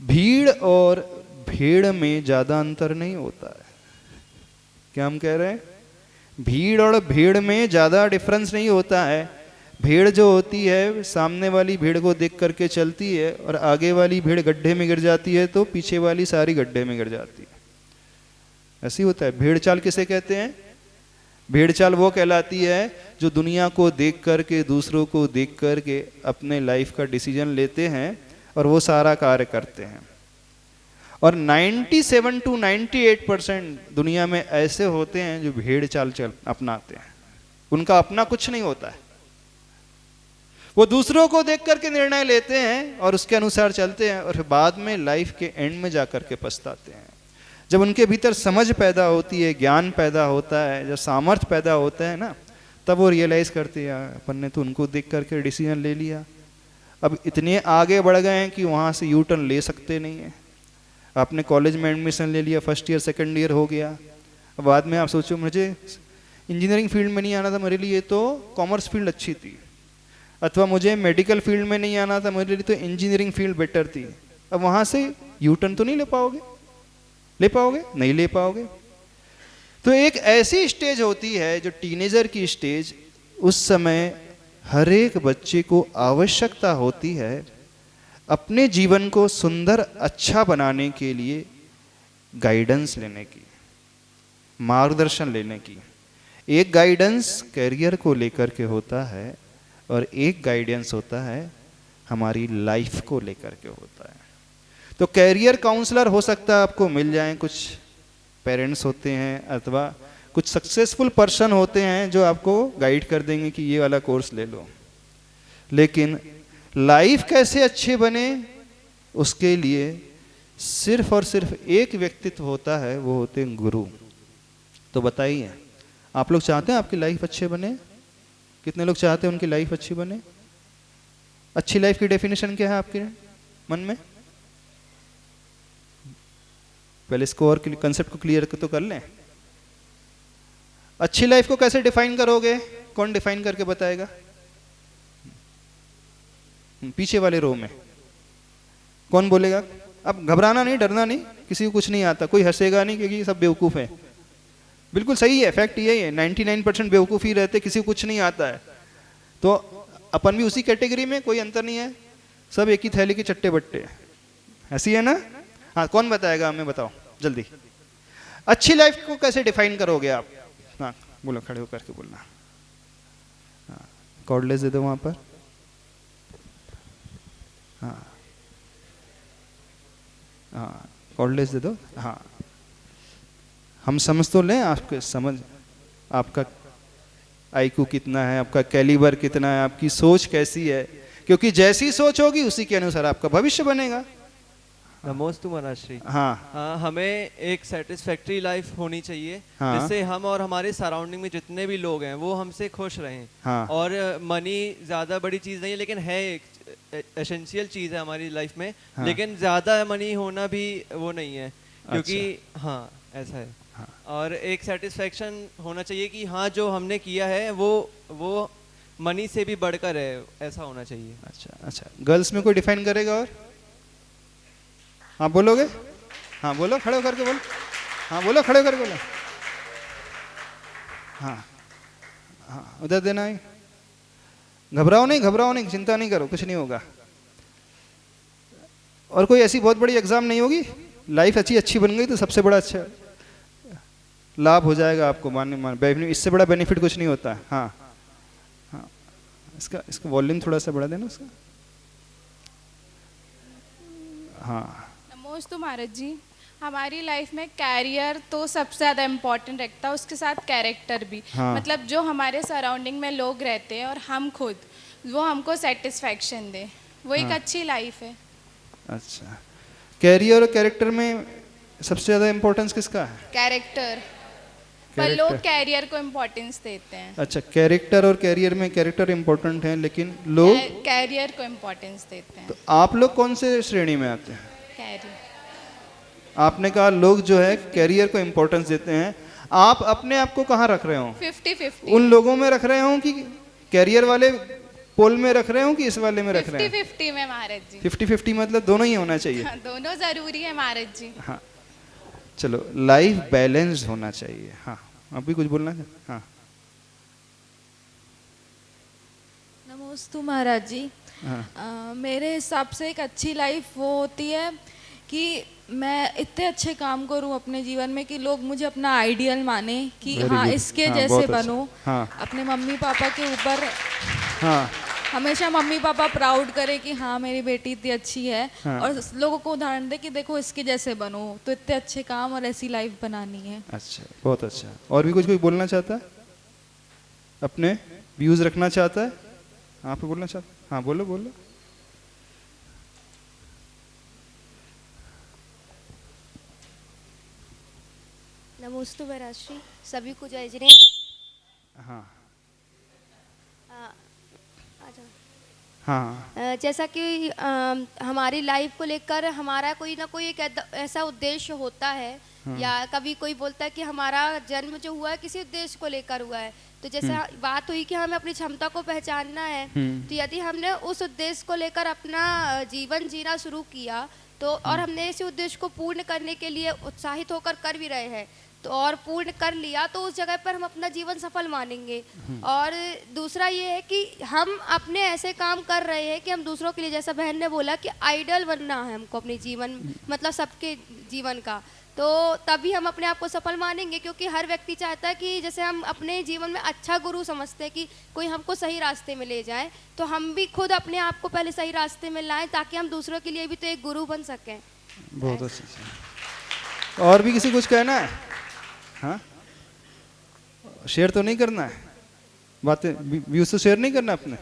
Speaker 1: भीड़ और भेड़ में ज्यादा अंतर नहीं होता है। क्या हम कह रहे हैं? भीड़ और भेड़ में ज्यादा डिफरेंस नहीं होता है। भेड़ जो होती है सामने वाली भेड़ को देख करके चलती है और आगे वाली भेड़ गड्ढे में गिर जाती है तो पीछे वाली सारी गड्ढे में गिर जाती है। ऐसी होता है। भेड़ चाल किसे कहते हैं? भेड़ चाल वो कहलाती है जो दुनिया को देख करके, दूसरों को देख करके अपने लाइफ का डिसीजन लेते हैं और वो सारा कार्य करते हैं। और 97 to 98% दुनिया में ऐसे होते हैं जो भेड़ चाल अपनाते हैं। उनका अपना कुछ नहीं होता है। वो दूसरों को देख करके निर्णय लेते हैं और उसके अनुसार चलते हैं और फिर बाद में लाइफ के एंड में जाकर के पछताते हैं। जब उनके भीतर समझ पैदा होती है, ज्ञान पैदा होता है, जब सामर्थ्य पैदा होता है ना, तब वो रियलाइज करते हैं अपन ने तो उनको देख करके डिसीजन ले लिया। अब इतने आगे बढ़ गए हैं कि वहाँ से यू टर्न ले सकते नहीं है। आपने कॉलेज में एडमिशन ले लिया, फर्स्ट ईयर सेकेंड ईयर हो गया, अब बाद में आप सोचो मुझे इंजीनियरिंग फील्ड में नहीं आना था, मेरे लिए तो कॉमर्स फील्ड अच्छी थी, अथवा मुझे मेडिकल फील्ड में नहीं आना था, मेरे लिए तो इंजीनियरिंग फील्ड बेटर थी। अब वहाँ से यू टर्न तो नहीं ले पाओगे, नहीं ले पाओगे। तो एक ऐसी स्टेज होती है जो टीनेजर की स्टेज, उस समय हर एक बच्चे को आवश्यकता होती है अपने जीवन को सुंदर अच्छा बनाने के लिए गाइडेंस लेने की, मार्गदर्शन लेने की। एक गाइडेंस करियर को लेकर के होता है और एक गाइडेंस होता है हमारी लाइफ को लेकर के होता है। तो कैरियर काउंसलर हो सकता है आपको मिल जाए, कुछ पेरेंट्स होते हैं अथवा कुछ सक्सेसफुल पर्सन होते हैं जो आपको गाइड कर देंगे कि ये वाला कोर्स ले लो, लेकिन लाइफ कैसे अच्छे बने उसके लिए सिर्फ और सिर्फ एक व्यक्तित्व होता है, वो होते हैं गुरु। तो बताइए, आप लोग चाहते हैं आपकी लाइफ अच्छे बने? कितने लोग चाहते हैं उनकी लाइफ अच्छी बने? अच्छी लाइफ की डेफिनेशन क्या है आपके मन में? पहले इसको और कंसेप्ट को क्लियर तो कर लें। अच्छी लाइफ को कैसे डिफाइन करोगे? कौन डिफाइन करके बताएगा? पीछे वाले रो में कौन बोलेगा? अब घबराना नहीं, डरना नहीं, किसी को कुछ नहीं आता, कोई हंसेगा नहीं क्योंकि सब बेवकूफ है। बिल्कुल सही है, फैक्ट यही है, 99% बेवकूफ ही रहते, किसी को कुछ नहीं आता है। तो अपन भी उसी कैटेगरी में, कोई अंतर नहीं है, सब एक ही थैली के चट्टे बट्टे, ऐसी है ना? हाँ, कौन बताएगा हमें, बताओ जल्दी। अच्छी लाइफ को कैसे डिफाइन करोगे आप? हाँ बोलो, खड़े होकर के बोलना। हाँ, कॉर्डलेस दे दो वहां पर। हाँ हाँ, कॉर्डलेस दे दो। हाँ, हम समझ तो लें, आपके समझ, आपका आईक्यू कितना है, आपका कैलिबर कितना है, आपकी सोच कैसी है, क्योंकि जैसी सोच होगी उसी के अनुसार आपका भविष्य बनेगा।
Speaker 4: नमोस्तु महाराज श्री।
Speaker 1: हाँ,
Speaker 4: हमें एक सेटिस्फैक्ट्री लाइफ होनी चाहिए,
Speaker 1: हाँ,
Speaker 4: जिससे हम और हमारे सराउंडिंग में जितने भी लोग हैं वो हमसे खुश रहें।
Speaker 1: हाँ,
Speaker 4: और मनी ज़्यादा बड़ी चीज़ नहीं है, लेकिन है एक एसेंशियल चीज़ है हमारी लाइफ में।
Speaker 1: हाँ,
Speaker 4: लेकिन ज़्यादा मनी होना भी वो नहीं है, क्योंकि हाँ ऐसा है।
Speaker 1: हाँ,
Speaker 4: और एक सेटिस्फैक्शन होना चाहिए कि हाँ जो हमने किया है वो मनी से भी बढ़कर है, ऐसा होना चाहिए।
Speaker 1: अच्छा अच्छा, गर्ल्स में कोई डिफाइन करेगा? और हाँ बोलोगे? हाँ बोलो, खड़े होकर के बोलो। हाँ बोलो, खड़े होकर के बोलो। हाँ हाँ, उधर देना है। घबराओ नहीं, घबराओ नहीं, चिंता नहीं करो, कुछ नहीं होगा। और कोई ऐसी बहुत बड़ी एग्जाम नहीं होगी, लाइफ अच्छी बन गई तो सबसे बड़ा अच्छा लाभ हो जाएगा आपको, इससे बड़ा बेनिफिट कुछ नहीं होता। हाँ हाँ, इसका वॉल्यूम थोड़ा सा बढ़ा देना उसका। हाँ,
Speaker 5: नमोस्तु महाराज जी। हमारी लाइफ में कैरियर तो सबसे ज़्यादा इम्पोर्टेंट रखता है, उसके साथ कैरेक्टर भी।
Speaker 1: हाँ,
Speaker 5: मतलब जो हमारे सराउंडिंग में लोग रहते हैं और हम खुद, वो हमको सेटिस्फैक्शन दे, वो एक
Speaker 1: हाँ,
Speaker 5: अच्छी लाइफ है।
Speaker 1: अच्छा, कैरियर और कैरेक्टर में सबसे ज़्यादा इम्पोर्टेंस किसका है?
Speaker 5: कैरेक्टर, पर लोग कैरियर को इम्पोर्टेंस देते हैं।
Speaker 1: अच्छा, कैरेक्टर और कैरियर में कैरेक्टर इम्पोर्टेंट है, लेकिन लोग
Speaker 5: कैरियर को इम्पोर्टेंस देते हैं।
Speaker 1: तो आप लोग कौन से श्रेणी में आते हैं?
Speaker 5: कैरियर।
Speaker 1: आपने कहा लोग जो है कैरियर को इम्पोर्टेंस देते हैं, आप अपने आप को कहाँ रख रहे हो?
Speaker 5: 50-50।
Speaker 1: उन लोगों में रख रहे हो कि कैरियर वाले पोल में रख रहे हो कि इस वाले में रख रहे हैं?
Speaker 5: 50-50 में महाराज जी।
Speaker 1: 50-50 मतलब दोनों ही होना चाहिए।
Speaker 5: हाँ, दोनों जरूरी है महाराज जी।
Speaker 1: हाँ चलो, लाइफ बैलेंस्ड होना चाहिए। हाँ, आप भी कुछ बोलना है? हाँ
Speaker 6: नमोस्तु महाराज जी।
Speaker 1: हाँ,
Speaker 6: मेरे हिसाब से एक अच्छी लाइफ वो होती है कि मैं इतने अच्छे काम करूं अपने जीवन में कि लोग मुझे अपना आइडियल माने कि
Speaker 1: Very
Speaker 6: हाँ
Speaker 1: good.
Speaker 6: इसके
Speaker 1: हाँ,
Speaker 6: जैसे
Speaker 1: बहुत अच्छा।
Speaker 6: बनो।
Speaker 1: हाँ,
Speaker 6: अपने मम्मी पापा के ऊपर
Speaker 1: हाँ,
Speaker 6: हमेशा मम्मी पापा प्राउड करे कि हाँ मेरी बेटी इतनी अच्छी है।
Speaker 1: हाँ,
Speaker 6: और लोगों को उदाहरण दे कि देखो इसके जैसे बनो, तो इतने अच्छे काम और ऐसी लाइफ बनानी है।
Speaker 1: अच्छा, बहुत अच्छा। और भी कुछ कोई बोलना चाहता है? अपने व्यूज रखना चाहता है? आप बोलना चाहते? हाँ बोलो बोलो।
Speaker 7: नमोस्तु महाराज श्री, सभी को जय जिने।
Speaker 1: हाँ
Speaker 7: हाँ,
Speaker 1: हाँ,
Speaker 7: जैसा कि हमारी लाइफ को लेकर हमारा कोई ना कोई एक ऐसा उद्देश्य होता है, या कभी कोई बोलता है कि हमारा जन्म जो हुआ है किसी उद्देश्य को लेकर हुआ है। तो जैसे बात हुई कि हमें अपनी क्षमता को पहचानना है, तो यदि हमने उस उद्देश्य को लेकर अपना जीवन जीना शुरू किया तो, और हमने इसी उद्देश्य को पूर्ण करने के लिए उत्साहित होकर कर भी रहे हैं, तो और पूर्ण कर लिया तो उस जगह पर हम अपना जीवन सफल मानेंगे। और दूसरा ये है कि हम अपने ऐसे काम कर रहे हैं कि हम दूसरों के लिए, जैसा बहन ने बोला कि आइडल बनना है हमको अपने जीवन, मतलब सबके जीवन का, तो तभी हम अपने आप को सफल मानेंगे। क्योंकि हर व्यक्ति चाहता है कि जैसे हम अपने जीवन में अच्छा गुरु समझते हैं कि कोई हमको सही रास्ते में ले जाए, तो हम भी खुद अपने आप को पहले सही रास्ते में लाएं ताकि हम दूसरों के लिए भी तो एक गुरु बन सकें।
Speaker 1: बहुत अच्छा। और भी किसी कुछ कहना है? हाँ शेयर तो नहीं करना है, बातें व्यूज तो शेयर नहीं करना अपने।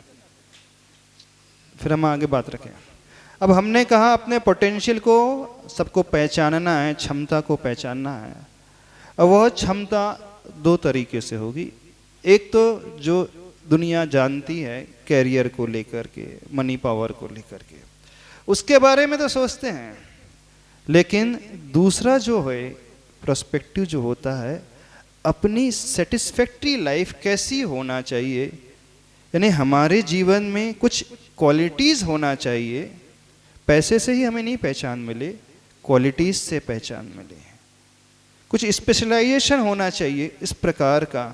Speaker 1: फिर हम आगे बात रखें। अब हमने कहा अपने पोटेंशियल को सबको पहचानना है, क्षमता को पहचानना है। अब वह क्षमता दो तरीके से होगी। एक तो जो दुनिया जानती है कैरियर को लेकर के, मनी पावर को लेकर के, उसके बारे में तो सोचते हैं, लेकिन दूसरा जो है प्रोस्पेक्टिव जो होता है, अपनी सेटिस्फैक्ट्री लाइफ कैसी होना चाहिए, यानी हमारे जीवन में कुछ क्वालिटीज़ होना चाहिए। पैसे से ही हमें नहीं पहचान मिले, क्वालिटीज़ से पहचान मिले। कुछ स्पेशलाइजेशन होना चाहिए इस प्रकार का,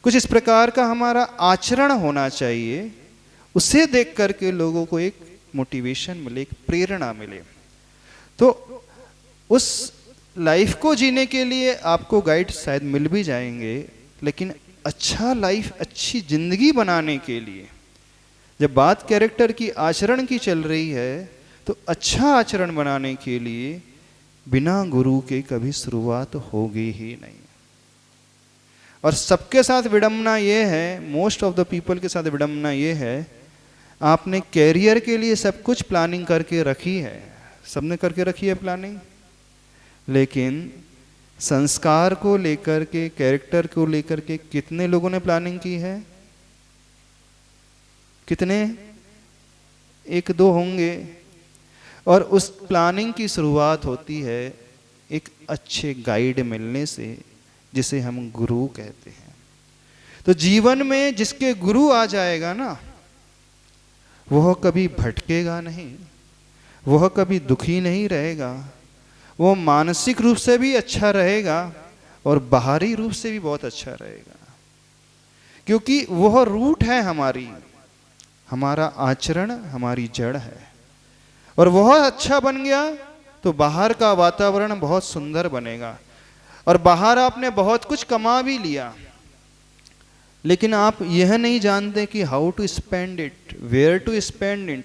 Speaker 1: कुछ इस प्रकार का हमारा आचरण होना चाहिए, उसे देख करके लोगों को एक मोटिवेशन मिले, एक प्रेरणा मिले। तो उस लाइफ को जीने के लिए आपको गाइड शायद मिल भी जाएंगे, लेकिन अच्छा लाइफ, अच्छी जिंदगी बनाने के लिए जब बात कैरेक्टर की, आचरण की चल रही है, तो अच्छा आचरण बनाने के लिए बिना गुरु के कभी शुरुआत होगी ही नहीं। और सबके साथ विडंबना ये है, मोस्ट ऑफ द पीपल के साथ विडंबना ये है, आपने कैरियर के लिए सब कुछ प्लानिंग करके रखी है, सबने करके रखी है प्लानिंग, लेकिन संस्कार को लेकर के, कैरेक्टर को लेकर के कितने लोगों ने प्लानिंग की है? कितने? एक दो होंगे। और उस प्लानिंग की शुरुआत होती है एक अच्छे गाइड मिलने से, जिसे हम गुरु कहते हैं। तो जीवन में जिसके गुरु आ जाएगा ना, वह कभी भटकेगा नहीं, वह कभी दुखी नहीं रहेगा, वो मानसिक रूप से भी अच्छा रहेगा और बाहरी रूप से भी बहुत अच्छा रहेगा, क्योंकि वह रूट है हमारी, हमारा आचरण हमारी जड़ है। और वह अच्छा बन गया तो बाहर का वातावरण बहुत सुंदर बनेगा। और बाहर आपने बहुत कुछ कमा भी लिया, लेकिन आप यह नहीं जानते कि how to spend it, where to spend it,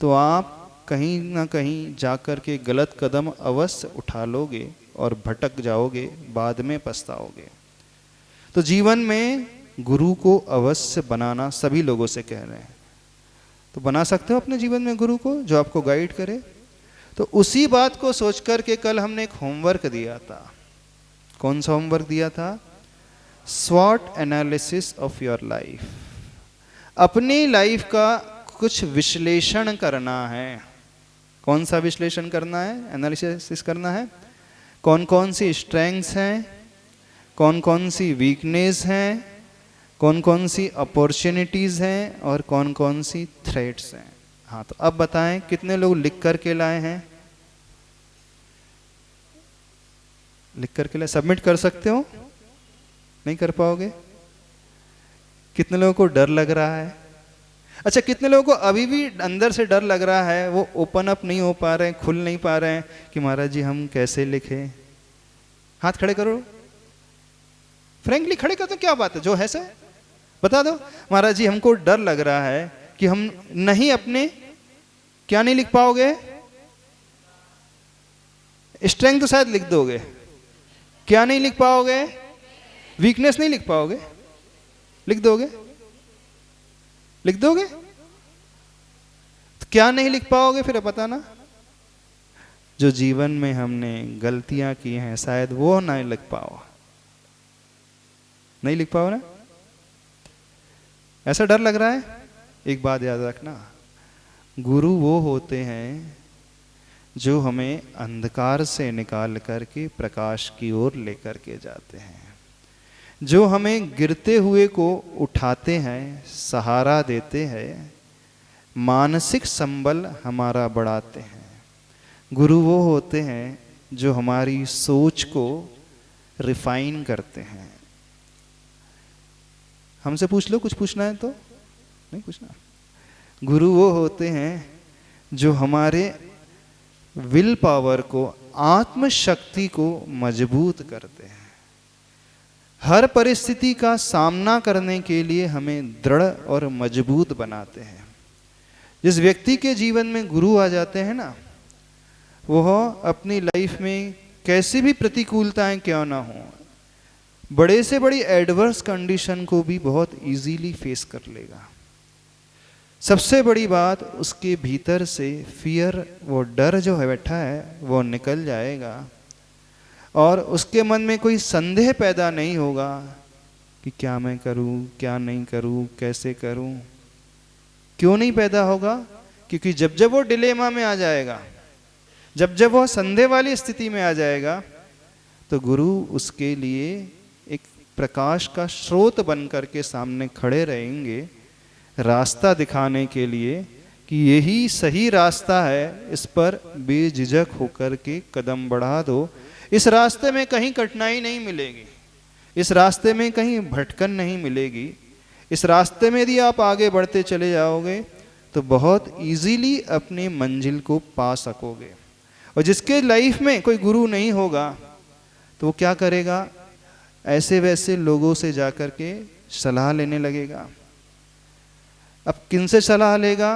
Speaker 1: तो आप कहीं ना कहीं जाकर के गलत कदम अवश्य उठा लोगे और भटक जाओगे, बाद में पछताओगे। तो जीवन में गुरु को अवश्य बनाना सभी लोगों से कह रहे हैं। तो बना सकते हो अपने जीवन में गुरु को जो आपको गाइड करे। तो उसी बात को सोच कर के कल हमने एक होमवर्क दिया था। कौन सा होमवर्क दिया था? स्वॉट एनालिसिस ऑफ योर लाइफ। अपनी लाइफ का कुछ विश्लेषण करना है। कौन सा विश्लेषण करना है? एनालिसिस करना है। कौन कौन सी स्ट्रेंथ्स हैं, कौन कौन सी वीकनेस हैं, कौन कौन सी अपॉर्चुनिटीज़ हैं और कौन कौन सी थ्रेट्स हैं। हाँ, तो अब बताएं कितने लोग लिख करके लाए हैं? लिख करके लाए? सबमिट कर सकते हो? नहीं कर पाओगे? कितने लोगों को डर लग रहा है? अच्छा, कितने लोगों को अभी भी अंदर से डर लग रहा है, वो ओपन अप नहीं हो पा रहे हैं, खुल नहीं पा रहे हैं कि महाराज जी हम कैसे लिखें? हाथ खड़े करो, फ्रेंकली खड़े कर दो, क्या बात है, जो है सर बता दो। महाराज जी हमको डर लग रहा है कि हम नहीं अपने क्या नहीं लिख पाओगे? स्ट्रेंथ तो शायद लिख दोगे, क्या नहीं लिख पाओगे? वीकनेस नहीं लिख पाओगे? लिख दोगे? लिख दोगे? तो क्या नहीं लिख पाओगे फिर बताना। जो जीवन में हमने गलतियां की हैं शायद वो नहीं लिख पाओ, नहीं लिख पाओ ना, ऐसा डर लग रहा है। एक बात याद रखना, गुरु वो होते हैं जो हमें अंधकार से निकाल करके प्रकाश की ओर लेकर के जाते हैं, जो हमें गिरते हुए को उठाते हैं, सहारा देते हैं, मानसिक संबल हमारा बढ़ाते हैं। गुरु वो होते हैं जो हमारी सोच को रिफाइन करते हैं। हमसे पूछ लो, कुछ पूछना है तो? नहीं पूछना। गुरु वो होते हैं जो हमारे विल पावर को, आत्मशक्ति को मजबूत करते हैं। हर परिस्थिति का सामना करने के लिए हमें दृढ़ और मजबूत बनाते हैं। जिस व्यक्ति के जीवन में गुरु आ जाते हैं ना, वह अपनी लाइफ में कैसी भी प्रतिकूलताएं क्यों ना हो, बड़े से बड़ी एडवर्स कंडीशन को भी बहुत इजीली फेस कर लेगा। सबसे बड़ी बात, उसके भीतर से फियर, वो डर जो है बैठा है वो निकल जाएगा और उसके मन में कोई संदेह पैदा नहीं होगा कि क्या मैं करूं, क्या नहीं करूं, कैसे करूं। क्यों नहीं पैदा होगा? क्योंकि जब जब वो डिलेमा में आ जाएगा, जब जब वो संदेह वाली स्थिति में आ जाएगा, तो गुरु उसके लिए एक प्रकाश का स्रोत बन करके सामने खड़े रहेंगे, रास्ता दिखाने के लिए कि यही सही रास्ता है, इस पर बेझिझक होकर के कदम बढ़ा दो। इस रास्ते में कहीं कठिनाई नहीं मिलेगी, इस रास्ते में कहीं भटकन नहीं मिलेगी। इस रास्ते में यदि आप आगे बढ़ते चले जाओगे तो बहुत इजीली अपनी मंजिल को पा सकोगे। और जिसके लाइफ में कोई गुरु नहीं होगा तो वो क्या करेगा? ऐसे वैसे लोगों से जाकर के सलाह लेने लगेगा। अब किन से सलाह लेगा?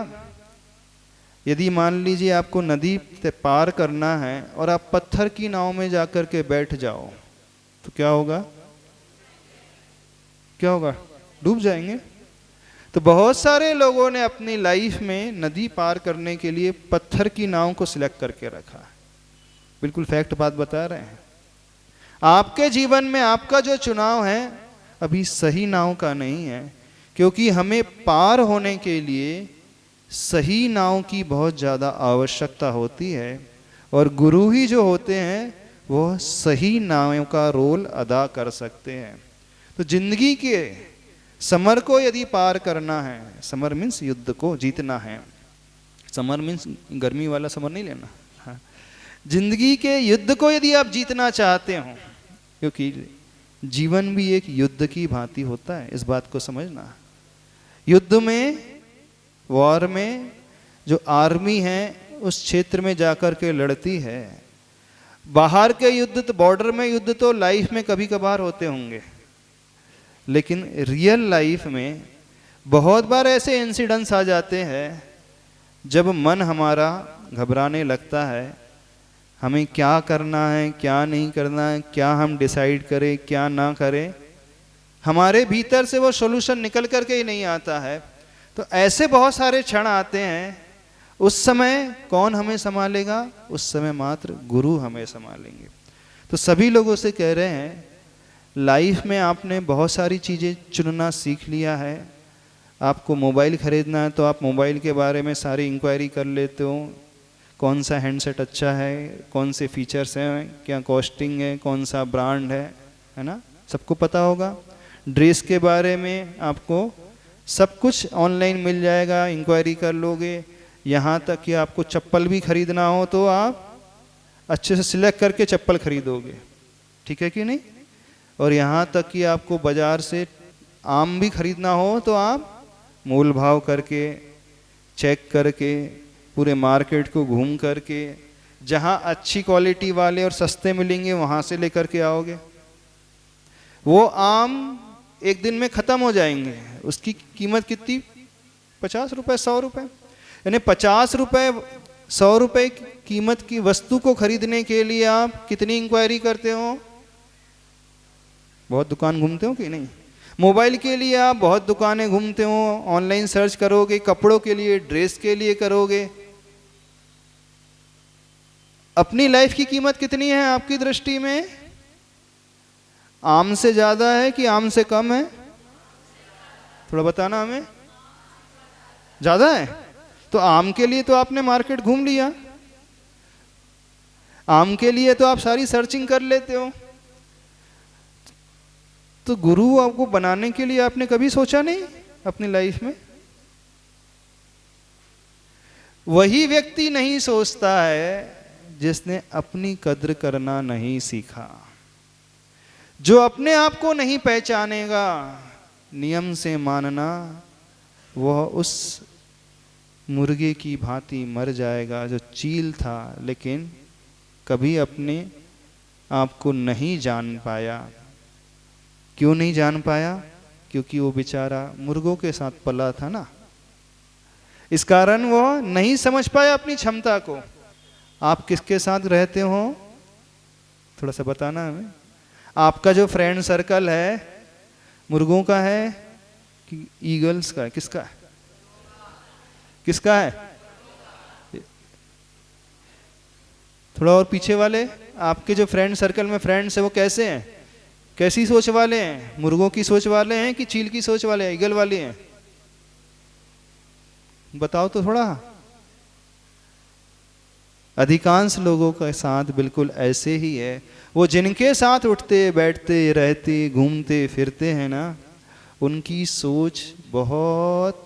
Speaker 1: यदि मान लीजिए आपको नदी से पार करना है और आप पत्थर की नाव में जाकर के बैठ जाओ तो क्या होगा? क्या होगा? डूब जाएंगे। तो बहुत सारे लोगों ने अपनी लाइफ में नदी पार करने के लिए पत्थर की नाव को सिलेक्ट करके रखा। बिल्कुल फैक्ट बात बता रहे हैं। आपके जीवन में आपका जो चुनाव है अभी सही नाव का नहीं है, क्योंकि हमें पार होने के लिए सही नाव की बहुत ज़्यादा आवश्यकता होती है और गुरु ही जो होते हैं वो सही नाव का रोल अदा कर सकते हैं। तो जिंदगी के समर को यदि पार करना है, समर मीन्स युद्ध को जीतना है, समर मीन्स गर्मी वाला समर नहीं लेना, हाँ, जिंदगी के युद्ध को यदि आप जीतना चाहते हो, क्योंकि जीवन भी एक युद्ध की भांति होता है, इस बात को समझना। युद्ध में, वॉर में जो आर्मी है उस क्षेत्र में जाकर के लड़ती है। बाहर के युद्ध तो, बॉर्डर में युद्ध तो लाइफ में कभी कभार होते होंगे, लेकिन रियल लाइफ में बहुत बार ऐसे इंसिडेंट्स आ जाते हैं जब मन हमारा घबराने लगता है, हमें क्या करना है, क्या नहीं करना है, क्या हम डिसाइड करें, क्या ना करें। हमारे भीतर से वो सॉल्यूशन निकल करके ही नहीं आता है। तो ऐसे बहुत सारे क्षण आते हैं, उस समय कौन हमें संभालेगा? उस समय मात्र गुरु हमें संभालेंगे। तो सभी लोगों से कह रहे हैं, लाइफ में आपने बहुत सारी चीज़ें चुनना सीख लिया है। आपको मोबाइल ख़रीदना है तो आप मोबाइल के बारे में सारी इंक्वायरी कर लेते हो, कौन सा हैंडसेट अच्छा है, कौन से फीचर्स हैं, क्या कॉस्टिंग है, कौन सा ब्रांड है ना, सबको पता होगा। ड्रेस के बारे में आपको सब कुछ ऑनलाइन मिल जाएगा, इंक्वायरी कर लोगे। यहाँ तक कि आपको चप्पल भी खरीदना हो तो आप अच्छे से सिलेक्ट करके चप्पल खरीदोगे, ठीक है कि नहीं? और यहाँ तक कि आपको बाज़ार से आम भी खरीदना हो तो आप मोल भाव करके, चेक करके, पूरे मार्केट को घूम करके, जहाँ अच्छी क्वालिटी वाले और सस्ते मिलेंगे वहाँ से लेकर के आओगे। वो आम एक दिन में ख़त्म हो जाएंगे, उसकी कीमत कितनी? 50 रुपये, 100 रुपये। यानी 50 रुपये, 100 रुपये कीमत की वस्तु को खरीदने के लिए आप कितनी इंक्वायरी करते हो? बहुत दुकान घूमते हो कि नहीं? मोबाइल के लिए आप बहुत दुकानें घूमते हो, ऑनलाइन सर्च करोगे, कपड़ों के लिए, ड्रेस के लिए करोगे। अपनी लाइफ की कीमत कितनी है आपकी दृष्टि में? आम से ज़्यादा है कि आम से कम है? थोड़ा बताना हमें। ज़्यादा है? तो आम के लिए तो आपने मार्केट घूम लिया, आम के लिए तो आप सारी सर्चिंग कर लेते हो। तो गुरु आपको बनाने के लिए आपने कभी सोचा नहीं अपनी लाइफ में? वही व्यक्ति नहीं सोचता है जिसने अपनी कद्र करना नहीं सीखा। जो अपने आप को नहीं पहचानेगा, नियम से मानना, वह उस मुर्गे की भांति मर जाएगा जो चील था लेकिन कभी अपने आप को नहीं जान पाया। क्यों नहीं जान पाया? क्योंकि वो बेचारा मुर्गों के साथ पला था ना, इस कारण वो नहीं समझ पाया अपनी क्षमता को। आप किसके साथ रहते हो? थोड़ा सा बताना हमें। आपका जो फ्रेंड सर्कल है मुर्गों का है कि ईगल्स का है? किसका है? किसका है? थोड़ा और पीछे वाले, आपके जो फ्रेंड सर्कल में फ्रेंड्स है वो कैसे हैं? कैसी सोच वाले हैं? मुर्गों की सोच वाले हैं कि चील की सोच वाले हैं, ईगल वाले हैं? बताओ तो थोड़ा। अधिकांश लोगों के साथ बिल्कुल ऐसे ही है। वो जिनके साथ उठते बैठते रहते घूमते फिरते हैं ना, उनकी सोच बहुत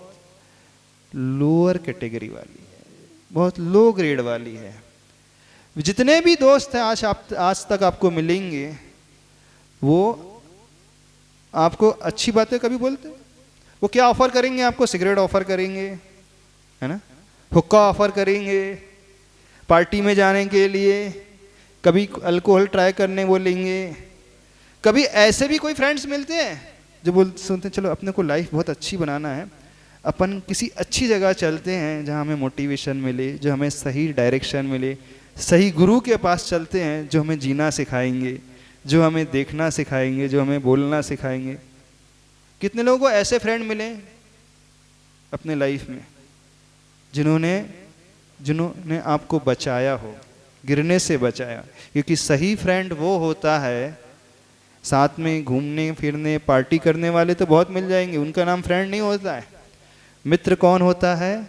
Speaker 1: लोअर कैटेगरी वाली है, बहुत लो ग्रेड वाली है। जितने भी दोस्त हैं आज तक आपको मिलेंगे, वो आपको अच्छी बातें कभी बोलते? वो क्या ऑफर करेंगे आपको? सिगरेट ऑफर करेंगे, है ना, हुक्का ऑफर करेंगे, पार्टी में जाने के लिए, कभी अल्कोहल ट्राई करने बोलेंगे। कभी ऐसे भी कोई फ्रेंड्स मिलते हैं जो सुनते हैं चलो अपने को लाइफ बहुत अच्छी बनाना है, अपन किसी अच्छी जगह चलते हैं जहाँ हमें मोटिवेशन मिले, जो हमें सही डायरेक्शन मिले, सही गुरु के पास चलते हैं जो हमें जीना सिखाएंगे, जो हमें देखना सिखाएंगे, जो हमें बोलना सिखाएंगे। कितने लोगों को ऐसे फ्रेंड मिले अपने लाइफ में जिन्होंने आपको बचाया हो, गिरने से बचाया? क्योंकि सही फ्रेंड वो होता है, साथ में घूमने फिरने पार्टी करने वाले तो बहुत मिल जाएंगे, उनका नाम फ्रेंड नहीं होता है। मित्र कौन होता है?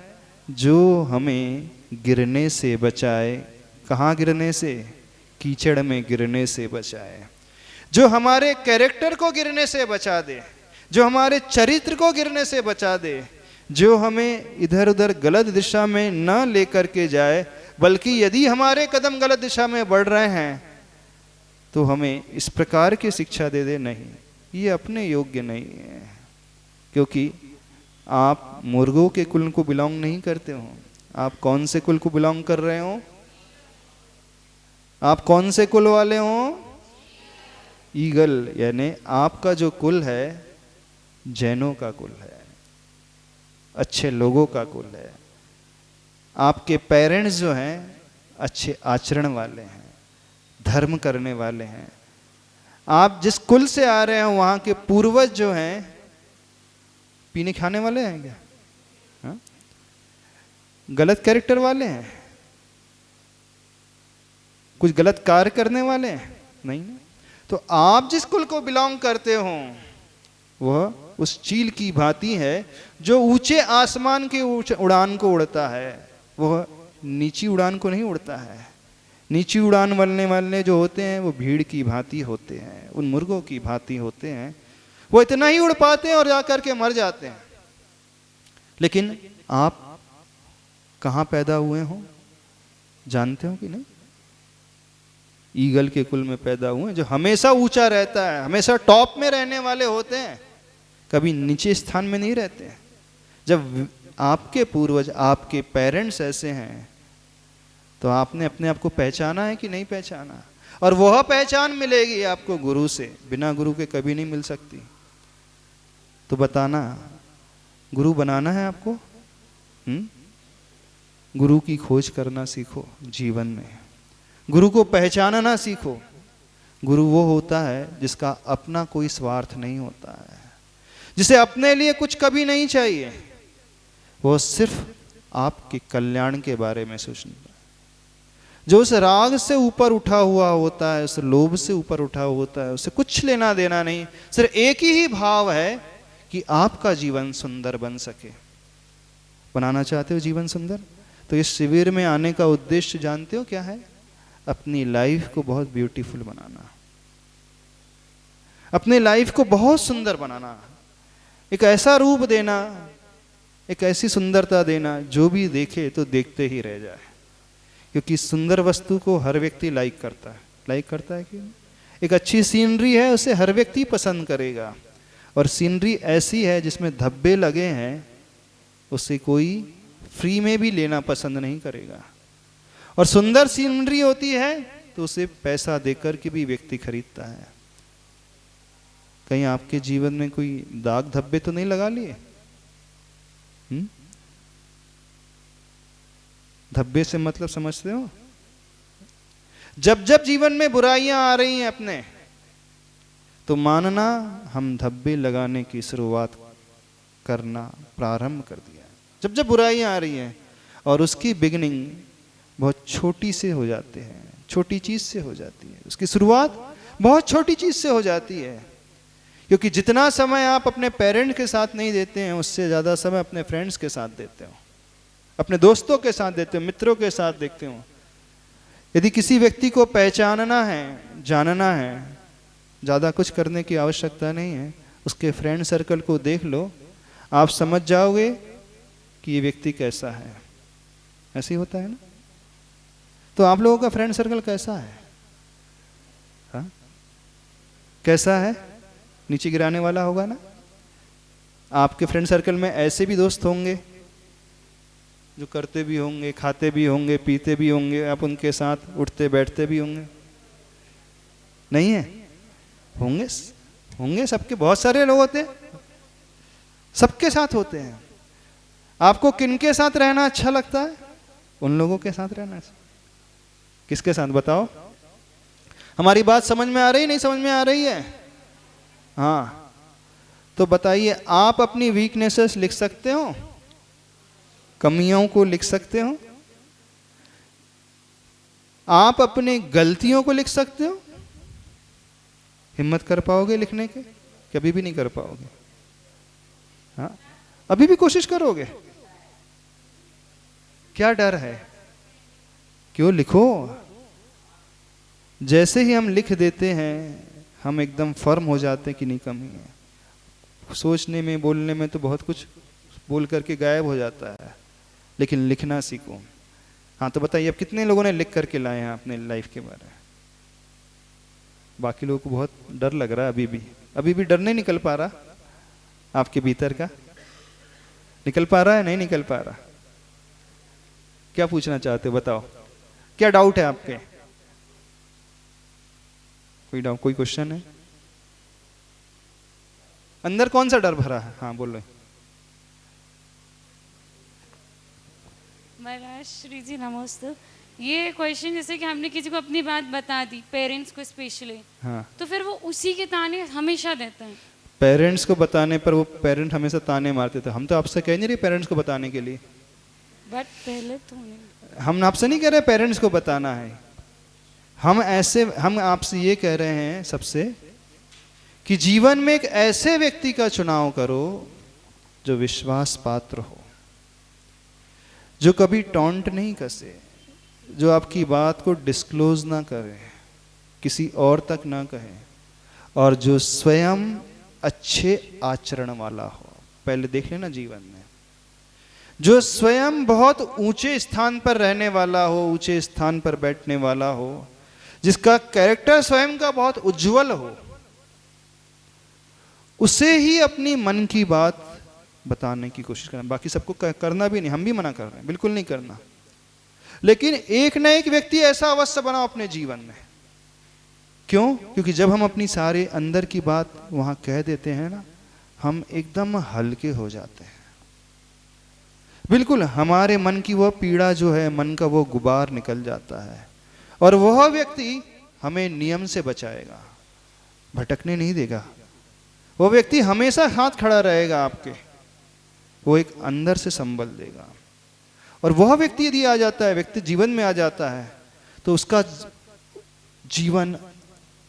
Speaker 1: जो हमें गिरने से बचाए। कहाँ गिरने से? कीचड़ में गिरने से बचाए। जो हमारे कैरेक्टर को गिरने से बचा दे, जो हमारे चरित्र को गिरने से बचा दे, जो हमें इधर उधर गलत दिशा में न लेकर के जाए, बल्कि यदि हमारे कदम गलत दिशा में बढ़ रहे हैं तो हमें इस प्रकार की शिक्षा दे दे, नहीं ये अपने योग्य नहीं है, क्योंकि आप मुर्गों के कुल को बिलोंग नहीं करते हो। आप कौन से कुल को बिलोंग कर रहे हो? आप कौन से कुल वाले हो? ईगल, यानी आपका जो कुल है जैनों का कुल है, अच्छे लोगों का कुल है। आपके पेरेंट्स जो हैं अच्छे आचरण वाले हैं, धर्म करने वाले हैं। आप जिस कुल से आ रहे हैं वहां के पूर्वज जो हैं पीने खाने वाले हैं क्या? हा? गलत कैरेक्टर वाले हैं? कुछ गलत कार्य करने वाले हैं? नहीं। तो आप जिस कुल को बिलोंग करते हो वह उस चील की भांति है जो ऊंचे आसमान के उड़ान को उड़ता है, वह नीची उड़ान को नहीं उड़ता है। नीची उड़ान वाले जो होते हैं वो भीड़ की भांति होते हैं, उन मुर्गों की भांति होते हैं। वो इतना ही उड़ पाते हैं और जाकर के मर जाते हैं। लेकिन आप कहाँ पैदा हुए हो जानते हो कि नहीं? ईगल के कुल में पैदा हुए, जो हमेशा ऊंचा रहता है, हमेशा टॉप में रहने वाले होते हैं, कभी नीचे स्थान में नहीं रहते हैं। जब आपके पूर्वज, आपके पेरेंट्स ऐसे हैं तो आपने अपने आप को पहचाना है कि नहीं पहचाना? और वह पहचान मिलेगी आपको गुरु से, बिना गुरु के कभी नहीं मिल सकती। तो बताना, गुरु बनाना है आपको? गुरु की खोज करना सीखो जीवन में, गुरु को पहचानना सीखो। गुरु वो होता है जिसका अपना कोई स्वार्थ नहीं होता है, जिसे अपने लिए कुछ कभी नहीं चाहिए, वो सिर्फ आपके कल्याण के बारे में सोचता है। जो उस राग से ऊपर उठा हुआ होता है, उस लोभ से ऊपर उठा हुआ होता है, उसे कुछ लेना देना नहीं, सिर्फ एक ही भाव है कि आपका जीवन सुंदर बन सके। बनाना चाहते हो जीवन सुंदर? तो इस शिविर में आने का उद्देश्य जानते हो क्या है? अपनी लाइफ को बहुत ब्यूटीफुल बनाना, अपनी लाइफ को बहुत सुंदर बनाना, एक ऐसा रूप देना, एक ऐसी सुंदरता देना जो भी देखे तो देखते ही रह जाए। क्योंकि सुंदर वस्तु को हर व्यक्ति लाइक करता है क्यों? एक अच्छी सीनरी है उसे हर व्यक्ति पसंद करेगा, और सीनरी ऐसी है जिसमें धब्बे लगे हैं उसे कोई फ्री में भी लेना पसंद नहीं करेगा। और सुंदर सीनरी होती है तो उसे पैसा देकर के भी व्यक्ति खरीदता है। कहीं आपके जीवन में कोई दाग धब्बे तो नहीं लगा लिए? धब्बे से मतलब समझते हो? जब जब जीवन में बुराइयां आ रही हैं अपने, तो मानना हम धब्बे लगाने की शुरुआत करना प्रारंभ कर दिया। जब जब बुराइयां आ रही हैं और उसकी बिगनिंग बहुत छोटी से हो जाते हैं, छोटी चीज से हो जाती है, उसकी शुरुआत बहुत छोटी चीज से हो जाती है। क्योंकि जितना समय आप अपने पेरेंट के साथ नहीं देते हैं, उससे ज़्यादा समय अपने फ्रेंड्स के साथ देते हो, अपने दोस्तों के साथ देते हो, मित्रों के साथ देखते हो। यदि किसी व्यक्ति को पहचानना है, जानना है, ज़्यादा कुछ करने की आवश्यकता नहीं है, उसके फ्रेंड सर्कल को देख लो, आप समझ जाओगे कि ये व्यक्ति कैसा है। ऐसे ही होता है ना? तो आप लोगों का फ्रेंड सर्कल कैसा है? हाँ? कैसा है? नीचे गिराने वाला होगा ना? आपके फ्रेंड सर्कल में ऐसे भी दोस्त होंगे जो करते भी होंगे, खाते भी होंगे, पीते भी होंगे, आप उनके साथ उठते बैठते भी होंगे, नहीं है? होंगे, होंगे, सबके बहुत सारे लोग होते हैं, सबके साथ होते हैं। आपको किनके साथ रहना अच्छा लगता है? उन लोगों के साथ रहना। किसके साथ बताओ? हमारी बात समझ में आ रही, नहीं समझ में आ रही है? हाँ, तो बताइए, आप अपनी वीकनेसेस लिख सकते हो? कमियों को लिख सकते हो? आप अपनी गलतियों को लिख सकते हो? हिम्मत कर पाओगे लिखने के? कभी भी नहीं कर पाओगे। हाँ, अभी भी कोशिश करोगे? क्या डर है? क्यों? लिखो। जैसे ही हम लिख देते हैं, हम एकदम फर्म हो जाते हैं कि नहीं, कमी है। सोचने में, बोलने में तो बहुत कुछ बोल करके गायब हो जाता है, लेकिन लिखना सीखो। हाँ, तो बताइए, अब कितने लोगों ने लिख करके लाए हैं अपने लाइफ के बारे में? बाकी लोगों को बहुत डर लग रहा है। अभी भी डर नहीं निकल पा रहा आपके भीतर का? निकल पा रहा है? नहीं निकल पा रहा? क्या पूछना चाहते हो बताओ? क्या डाउट है आपके? कोई डाउट, कोई क्वेश्चन है? अंदर कौन सा डर भरा है? हाँ बोलो।
Speaker 2: महाराज श्री जी नमस्ते। ये क्वेश्चन जैसे कि हमने किसी को अपनी बात बता दी, पेरेंट्स को स्पेशली,
Speaker 1: हाँ,
Speaker 2: तो फिर वो उसी के ताने हमेशा देते हैं।
Speaker 1: पेरेंट्स को बताने पर वो पेरेंट हमेशा ताने मारते थे। हम तो आपसे कह नहीं रहे पेरेंट्स को बताने के लिए,
Speaker 2: बट पहले तो नहीं।
Speaker 1: हम आपसे नहीं कह रहे पेरेंट्स को बताना है। हम आपसे ये कह रहे हैं सबसे कि जीवन में एक ऐसे व्यक्ति का चुनाव करो जो विश्वास पात्र हो, जो कभी टॉन्ट नहीं कसे, जो आपकी बात को डिस्क्लोज ना करे, किसी और तक ना कहे, और जो स्वयं अच्छे आचरण वाला हो। पहले देख लेना जीवन में, जो स्वयं बहुत ऊंचे स्थान पर रहने वाला हो, ऊंचे स्थान पर बैठने वाला हो, जिसका कैरेक्टर स्वयं का बहुत उज्जवल हो, उसे ही अपनी मन की बात बताने की कोशिश करना। बाकी सबको करना भी नहीं, हम भी मना कर रहे हैं, बिल्कुल नहीं करना। लेकिन एक न एक व्यक्ति ऐसा अवश्य बनाओ अपने जीवन में। क्यों? क्योंकि जब हम अपनी सारे अंदर की बात वहां कह देते हैं ना, हम एकदम हल्के हो जाते हैं। बिल्कुल हमारे मन की वह पीड़ा जो है, मन का वो गुबार निकल जाता है, और वह व्यक्ति हमें नियम से बचाएगा, भटकने नहीं देगा। वो व्यक्ति हमेशा हाथ खड़ा रहेगा आपके, वो एक अंदर से संबल देगा। और वह व्यक्ति यदि आ जाता है, व्यक्ति जीवन में आ जाता है, तो उसका जीवन,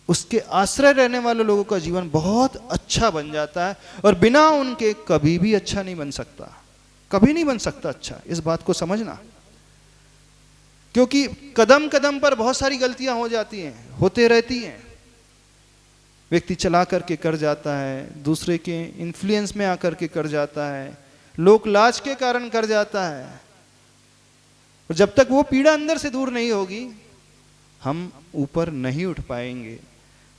Speaker 1: उसके आश्रय रहने वाले लोगों का जीवन बहुत अच्छा बन जाता है, और बिना उनके कभी भी अच्छा नहीं बन सकता, कभी नहीं बन सकता अच्छा। इस बात को समझना, क्योंकि कदम कदम पर बहुत सारी गलतियां हो जाती हैं, होते रहती हैं। व्यक्ति चला करके कर जाता है, दूसरे के इन्फ्लुएंस में आकर के कर जाता है, लोक लाज के कारण कर जाता है, और जब तक वो पीड़ा अंदर से दूर नहीं होगी, हम ऊपर नहीं उठ पाएंगे।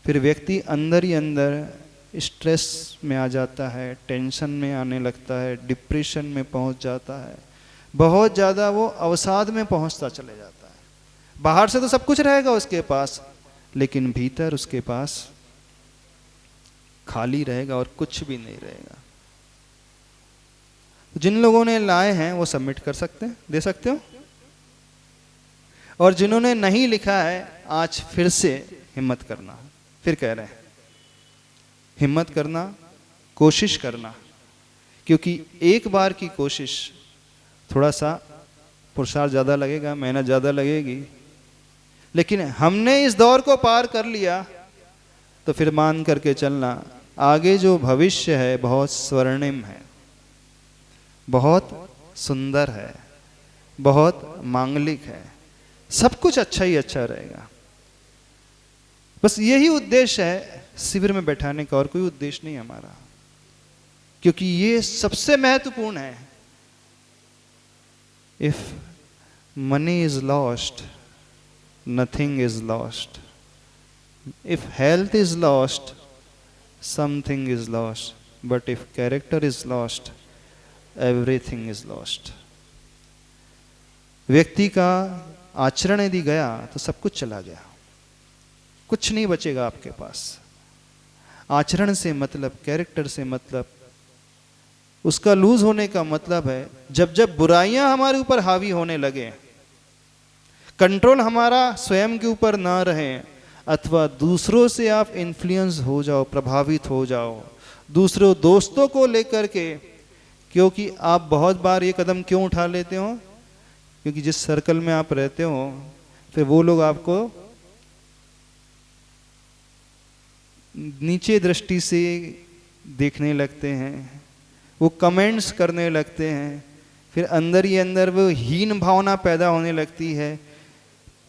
Speaker 1: फिर व्यक्ति अंदर ही अंदर स्ट्रेस में आ जाता है, टेंशन में आने लगता है, डिप्रेशन में पहुंच जाता है, बहुत ज़्यादा वो अवसाद में पहुंचता चले जाता है। बाहर से तो सब कुछ रहेगा उसके पास, लेकिन भीतर उसके पास खाली रहेगा और कुछ भी नहीं रहेगा। जिन लोगों ने लाए हैं वो सबमिट कर सकते हैं, दे सकते हो, और जिन्होंने नहीं लिखा है आज फिर से हिम्मत करना। फिर कह रहे हैं हिम्मत करना, कोशिश करना, क्योंकि एक बार की कोशिश थोड़ा सा पुरुषार्थ ज़्यादा लगेगा, मेहनत ज़्यादा लगेगी, लेकिन हमने इस दौर को पार कर लिया तो फिर मान करके चलना आगे जो भविष्य है बहुत स्वर्णिम है, बहुत सुंदर है, बहुत मांगलिक है, सब कुछ अच्छा ही अच्छा रहेगा। बस यही उद्देश्य है शिविर में बैठाने का, और कोई उद्देश्य नहीं हमारा, क्योंकि ये सबसे महत्वपूर्ण है। If money is lost, nothing is lost. If health is lost, something is lost, but if character is lost, everything is lost. व्यक्ति का आचरण यदि गया तो सब कुछ चला गया, कुछ नहीं बचेगा आपके पास। आचरण से मतलब, कैरेक्टर से मतलब, उसका लूज होने का मतलब है जब जब बुराइयां हमारे ऊपर हावी होने लगे, कंट्रोल हमारा स्वयं के ऊपर ना रहे, अथवा दूसरों से आप इन्फ्लुएंस हो जाओ, प्रभावित हो जाओ, दूसरों दोस्तों को लेकर के। क्योंकि आप बहुत बार ये कदम क्यों उठा लेते हो? क्योंकि जिस सर्कल में आप रहते हो फिर वो लोग आपको नीचे दृष्टि से देखने लगते हैं, वो कमेंट्स करने लगते हैं, फिर अंदर ही अंदर वो हीन भावना पैदा होने लगती है।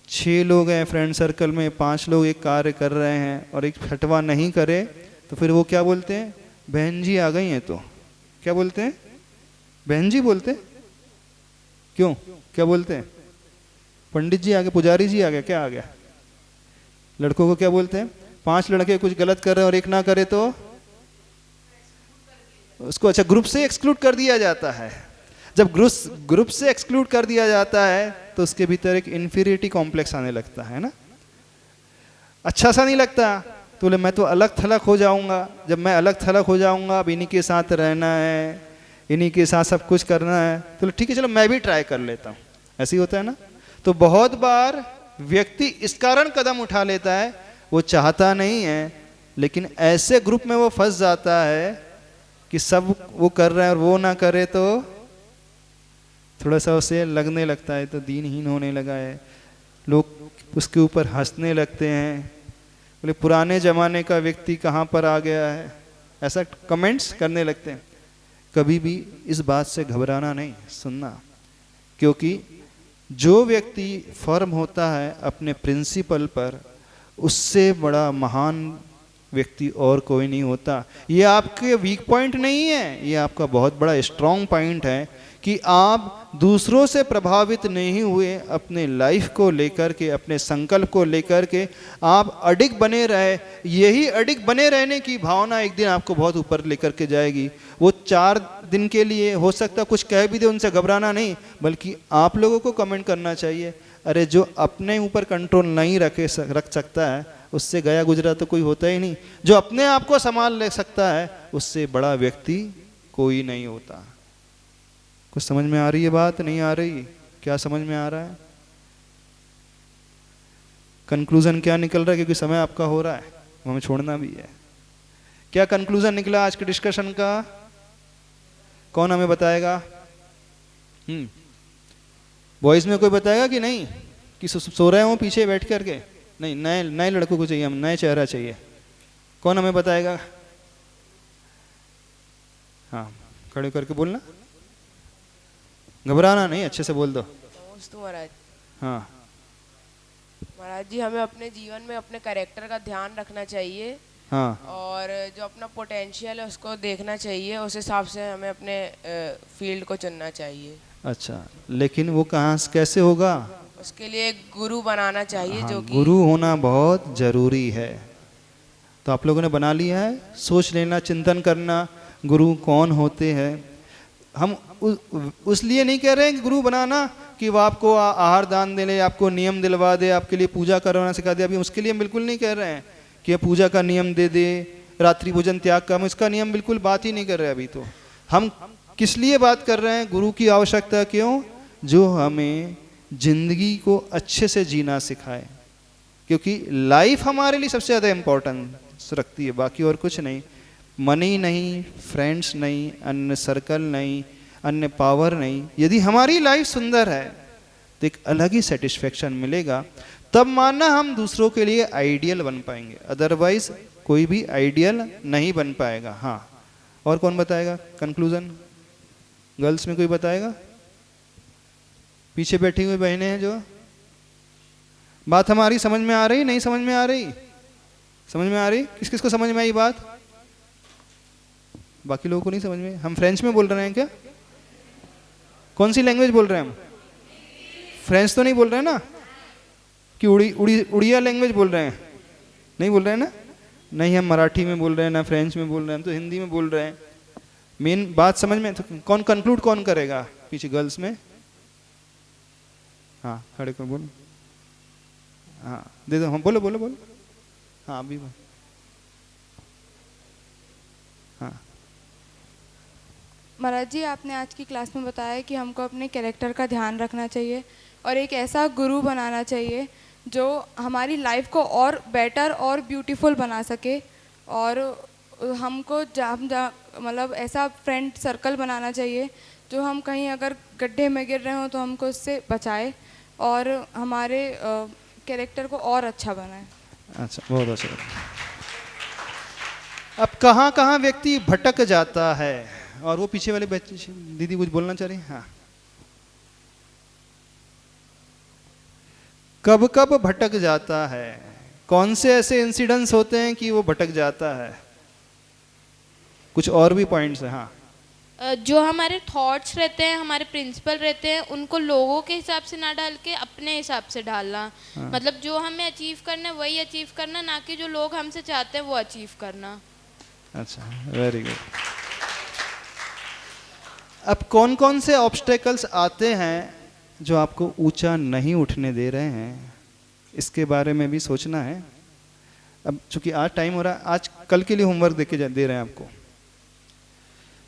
Speaker 1: 6 लोग हैं फ्रेंड सर्कल में, 5 लोग एक कार्य कर रहे हैं और एक छठवा नहीं करे तो फिर वो क्या बोलते हैं? बहन जी आ गई हैं। तो क्या बोलते हैं? बहन जी बोलते हैं। क्यों, क्या बोलते हैं? पंडित जी आ गए, पुजारी जी आ गए, क्या आ गया? लड़कों को क्या बोलते हैं? 5 लड़के कुछ गलत कर रहे हैं और एक ना करे तो उसको अच्छा ग्रुप से एक्सक्लूड कर दिया जाता है। जब ग्रुप से एक्सक्लूड कर दिया जाता है तो उसके भीतर एक इन्फीरियरिटी कॉम्प्लेक्स आने लगता है ना, अच्छा सा नहीं लगता। तो बोले मैं तो अलग थलग हो जाऊंगा, जब मैं अलग थलग हो जाऊंगा, अब इन्हीं के साथ रहना है, इन्हीं के साथ सब कुछ करना है, तो ठीक है चलो मैं भी ट्राई कर लेता हूँ। ऐसे ही होता है ना। तो बहुत बार व्यक्ति इस कारण कदम उठा लेता है, वो चाहता नहीं है, लेकिन ऐसे ग्रुप में वो फंस जाता है कि सब वो कर रहे हैं और वो ना करे तो थोड़ा सा उसे लगने लगता है तो दीनहीन होने लगा है, लोग उसके ऊपर हंसने लगते हैं, बोले पुराने ज़माने का व्यक्ति कहाँ पर आ गया है, ऐसा कमेंट्स करने लगते हैं। कभी भी इस बात से घबराना नहीं, सुनना, क्योंकि जो व्यक्ति फर्म होता है अपने प्रिंसिपल पर, उससे बड़ा महान व्यक्ति और कोई नहीं होता। ये आपके वीक पॉइंट नहीं है, ये आपका बहुत बड़ा स्ट्रॉन्ग पॉइंट है कि आप दूसरों से प्रभावित नहीं हुए, अपने लाइफ को लेकर के, अपने संकल्प को लेकर के आप अडिग बने रहे। यही अडिग बने रहने की भावना एक दिन आपको बहुत ऊपर लेकर के जाएगी। वो 4 दिन के लिए हो सकता कुछ कह भी दे, उनसे घबराना नहीं, बल्कि आप लोगों को कमेंट करना चाहिए, अरे जो अपने ऊपर कंट्रोल नहीं रख सकता है उससे गया गुजरा तो कोई होता ही नहीं। जो अपने आप को संभाल ले सकता है उससे बड़ा व्यक्ति कोई नहीं होता। कुछ समझ में आ रही है बात? नहीं आ रही? क्या समझ में आ रहा है? कंक्लूजन क्या निकल रहा है? क्योंकि समय आपका हो रहा है, हमें छोड़ना भी है। क्या कंक्लूजन निकला आज के डिस्कशन का? कौन हमें बताएगा? बॉयज में कोई बताएगा कि नहीं? कि सो रहे हो पीछे बैठ करके? नहीं, नए लड़कों को चाहिए, हम नए चेहरा चाहिए। कौन हमें बताएगा? हाँ, खड़े करके बोलना, घबराना नहीं, अच्छे से बोल दो।
Speaker 3: महाराज,
Speaker 1: हाँ
Speaker 3: महाराज जी, हमें अपने जीवन में अपने कैरेक्टर का ध्यान रखना चाहिए।
Speaker 1: हाँ,
Speaker 3: और जो अपना पोटेंशियल है उसको देखना चाहिए, उस हिसाब से हमें अपने फील्ड को चुनना चाहिए।
Speaker 1: अच्छा, लेकिन वो कहाँ से कैसे होगा?
Speaker 3: उसके लिए एक गुरु बनाना चाहिए।
Speaker 1: हाँ,
Speaker 3: जो कि
Speaker 1: गुरु होना बहुत जरूरी है। तो आप लोगों ने बना लिया है? सोच लेना, चिंतन करना गुरु कौन होते हैं। हम उसलिए नहीं कह रहे हैं कि गुरु बनाना कि वो आपको आहार दान दे ले, आपको नियम दिलवा दे, आपके लिए पूजा करवाना सिखा दे। अभी उसके लिए हम बिल्कुल नहीं कह रहे हैं कि पूजा का नियम दे दे, रात्रि भोजन त्याग का, हम इसका नियम बिल्कुल बात ही नहीं कर रहे। अभी तो हम किस लिए बात कर रहे हैं? गुरु की आवश्यकता क्यों? जो हमें जिंदगी को अच्छे से जीना सिखाए, क्योंकि लाइफ हमारे लिए सबसे ज़्यादा इम्पोर्टेंस रखती है, बाकी और कुछ नहीं। मनी नहीं, फ्रेंड्स नहीं, अन्य सर्कल नहीं, अन्य पावर नहीं, यदि हमारी लाइफ सुंदर है तो एक अलग ही सेटिस्फेक्शन मिलेगा। तब माना हम दूसरों के लिए आइडियल बन पाएंगे, अदरवाइज कोई भी आइडियल नहीं बन पाएगा। हाँ, और कौन बताएगा कंक्लूजन? गर्ल्स में कोई बताएगा? पीछे बैठी हुई बहनें हैं जो, बात हमारी समझ में आ रही, नहीं समझ में आ रही? समझ में आ रही? किस किस को समझ में आई बात? बाकी लोगों को नहीं समझ में। हम फ्रेंच में बोल रहे हैं क्या? कौन सी लैंग्वेज बोल रहे हैं हम? फ्रेंच तो नहीं बोल रहे हैं ना? कि उड़िया लैंग्वेज बोल रहे हैं? नहीं बोल रहे हैं ना? नहीं, हम मराठी में बोल रहे हैं, ना फ्रेंच में बोल रहे हैं, हम तो हिंदी में बोल रहे हैं। मेन बात समझ में तो कौन कंक्लूड कौन करेगा पीछे गर्ल्स में? हाँ, खड़े को बोलो। हाँ, दे दो। हाँ, बोलो बोलो बोलो। हाँ, अभी बोलो। हाँ
Speaker 5: महाराज जी, आपने आज की क्लास में बताया कि हमको अपने कैरेक्टर का ध्यान रखना चाहिए और एक ऐसा गुरु बनाना चाहिए जो हमारी लाइफ को और बेटर और ब्यूटीफुल बना सके, और हमको मतलब ऐसा फ्रेंड सर्कल बनाना चाहिए जो हम कहीं अगर गड्ढे में गिर रहे हो तो हमको उससे बचाए और हमारे कैरेक्टर को और अच्छा बनाए।
Speaker 1: अच्छा, बहुत अच्छा। अब कहाँ कहाँ व्यक्ति भटक जाता है, और वो पीछे वाले बच्चे दीदी कुछ बोलना चाह रही? हाँ, कब कब भटक जाता है? कौन से ऐसे इंसिडेंट्स होते हैं कि वो भटक जाता है? कुछ और भी पॉइंट्स हैं? हाँ,
Speaker 8: जो हमारे थॉट्स रहते हैं, हमारे प्रिंसिपल रहते हैं, उनको लोगों के हिसाब से ना डाल के अपने हिसाब से डालना।
Speaker 1: हाँ।
Speaker 8: मतलब जो हमें अचीव करना है वही अचीव करना, ना कि जो लोग हमसे चाहते हैं वो अचीव करना।
Speaker 1: अच्छा, वेरी गुड। अब कौन कौन से ऑब्स्टेकल्स आते हैं जो आपको ऊंचा नहीं उठने दे रहे हैं, इसके बारे में भी सोचना है। अब चूंकि आज टाइम हो रहा है, आज कल के लिए होमवर्क दे रहे हैं आपको।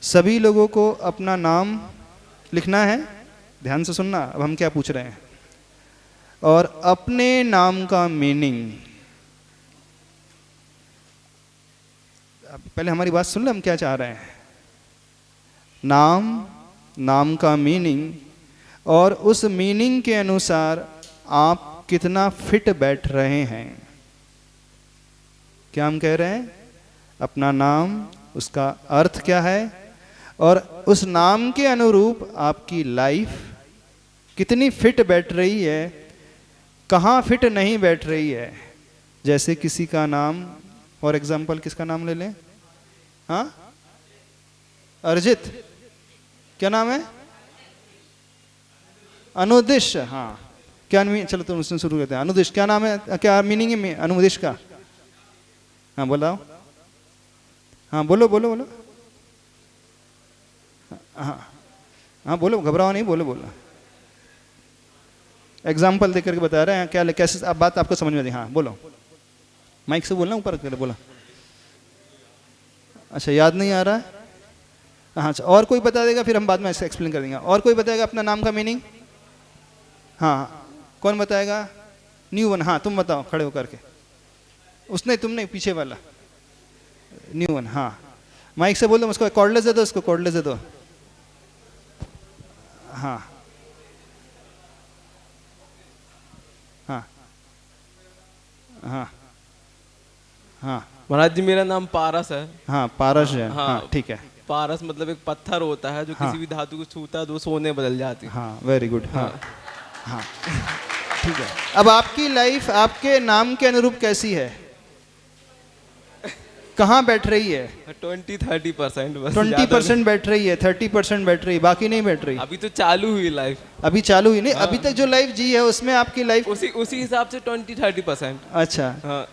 Speaker 1: सभी लोगों को अपना नाम लिखना है, ध्यान से सुनना। अब हम क्या पूछ रहे हैं, और अपने नाम का मीनिंग। पहले हमारी बात सुन ले, हम क्या चाह रहे हैं। नाम का मीनिंग, और उस मीनिंग के अनुसार आप कितना फिट बैठ रहे हैं। क्या हम कह रहे हैं? अपना नाम, उसका अर्थ क्या है, और उस नाम के अनुरूप आपकी लाइफ कितनी फिट बैठ रही है, कहाँ फिट नहीं बैठ रही है। जैसे किसी का नाम, फॉर एग्जाम्पल किसका नाम ले लें? हाँ, अर्जित। क्या नाम है? अनुदिश। हाँ, क्या चलो तुम उसने शुरू करते हैं। अनुदिश, क्या नाम है, क्या मीनिंग है अनुदिश का? हाँ बोलाओ। हाँ बोलो बोलो बोलो। हाँ हाँ बोलो, घबराओ नहीं, बोलो बोलो। एग्जाम्पल देकर के बता रहे हैं, क्या कैसे आप बात आपको समझ में आई? हाँ बोलो, माइक से बोलना, ऊपर कर बोला। अच्छा, याद नहीं आ रहा है? हाँ, अच्छा, और कोई बता देगा, फिर हम बाद में ऐसे एक्सप्लेन कर देंगे। और कोई बताएगा अपना नाम का मीनिंग? हाँ, कौन बताएगा? New one. हाँ, तुम बताओ खड़े होकर के। उसने, तुम नहीं, पीछे वाला न्यू वन। हाँ, माइक से बोल दो, उसको कॉर्डलेस दे दो, उसको कॉर्डलेस दे दो। हाँ हाँ हाँ हाँ
Speaker 9: महाराज जी, मेरा नाम पारस है।
Speaker 1: हाँ, पारस है।
Speaker 9: हाँ,
Speaker 1: हाँ, ठीक है।
Speaker 9: पारस मतलब एक पत्थर होता है जो
Speaker 1: हाँ।
Speaker 9: किसी भी धातु को छूता है तो वो सोने बदल जाती है।
Speaker 1: हाँ, वेरी गुड। हाँ हाँ, ठीक है। अब आपकी लाइफ आपके नाम के अनुरूप कैसी है? कहाँ बैठ रही है?
Speaker 9: 20-30% बस।
Speaker 1: 20% बैठ रही है, 30% बैठ रही है, बाकी नहीं बैठ रही।
Speaker 9: अभी तो चालू हुई लाइफ।
Speaker 1: अभी चालू ही नहीं।
Speaker 9: हाँ।
Speaker 1: अभी तक जो लाइफ जी है उसमें आपकी लाइफ
Speaker 9: उसी हिसाब से 20-30%।
Speaker 1: अच्छा।
Speaker 9: हाँ।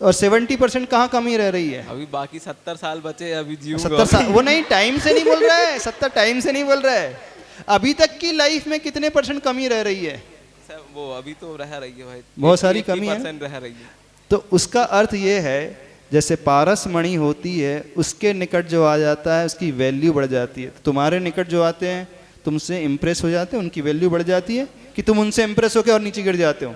Speaker 1: और 70% कहाँ कमी रह रही है?
Speaker 9: अभी बाकी 70 साल बचे, अभी जीऊंगा।
Speaker 1: 70 साल? वो नहीं, टाइम से नहीं बोल रहा है। 70 टाइम से नहीं बोल रहा है। अभी तक की लाइफ में कितने % कमी रह रही है?
Speaker 9: वो अभी तो रह रही है भाई,
Speaker 1: बहुत सारी कमी है।
Speaker 9: 80% रह रही है।
Speaker 1: तो उसका अर्थ ये है, जैसे पारस मणि होती है, उसके निकट जो आ जाता है उसकी वैल्यू बढ़ जाती है। तुम्हारे निकट जो आते हैं तुमसे इम्प्रेस हो जाते हैं, उनकी वैल्यू बढ़ जाती है, कि तुम उनसे इम्प्रेस होकर और नीचे गिर जाते हो।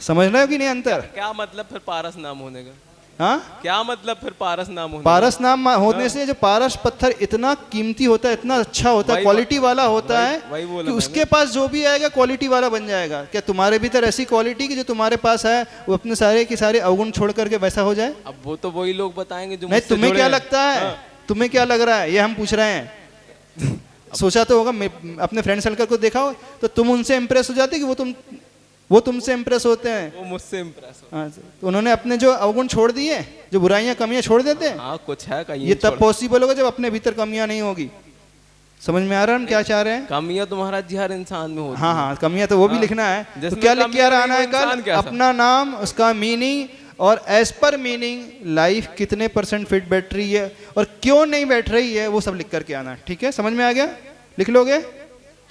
Speaker 1: समझ रहे हो कि नहीं अंतर?
Speaker 9: क्या मतलब फिर पारस नाम होने का?
Speaker 1: हाँ,
Speaker 9: क्या मतलब फिर पारस नाम होने
Speaker 1: पारस नाम होने से जो पारस पत्थर इतना कीमती होता है, इतना अच्छा होता है,
Speaker 9: वही-
Speaker 1: क्वालिटी वाला होता
Speaker 9: वही-
Speaker 1: है
Speaker 9: वही बोला
Speaker 1: कि उसके पास जो भी आएगा क्वालिटी वाला बन जाएगा। क्या तुम्हारे भीतर ऐसी क्वालिटी कि जो तुम्हारे पास है वो अपने सारे के सारे अवगुण छोड़ करके वैसा हो जाए?
Speaker 9: अब वो तो वही लोग बताएंगे जो
Speaker 1: नहीं,
Speaker 9: मुझसे
Speaker 1: तुम्हें
Speaker 9: जुड़े
Speaker 1: क्या
Speaker 9: हैं।
Speaker 1: लगता है? तुम्हें क्या लग रहा है, ये हम पूछ रहे हैं। सोचा तो होगा, अपने फ्रेंड सर्कल को देखा हो तो तुम उनसे इम्प्रेस हो जाते कि वो तुमसे इम्प्रेस होते हैं?
Speaker 9: वो मुझसे इम्प्रेस हो।
Speaker 1: हाँ, तो उन्होंने अपने जो अवगुण छोड़ दिए, जो बुराइयां कमियां छोड़ देते हैं।
Speaker 9: हाँ कुछ है कहीं
Speaker 1: ये तब पॉसिबल होगा जब अपने भीतर कमियां नहीं होगी। समझ में आ रहा है हम क्या चाह रहे हैं?
Speaker 9: कमियां तो महाराज जी हर इंसान में होती
Speaker 1: हाँ हाँ, कमियां तो वो भी लिखना है। तो
Speaker 9: जिसमें
Speaker 1: क्या लिख के
Speaker 9: कमियां
Speaker 1: आना
Speaker 9: नहीं,
Speaker 1: है
Speaker 9: वो इंसान
Speaker 1: कल?
Speaker 9: कैसा?
Speaker 1: अपना नाम, उसका मीनिंग, और एज पर मीनिंग लाइफ कितने % फिट बैठ रही है और क्यों नहीं बैठ रही है, वो सब लिख करके आना। ठीक है, समझ में आ गया? लिख लोगे?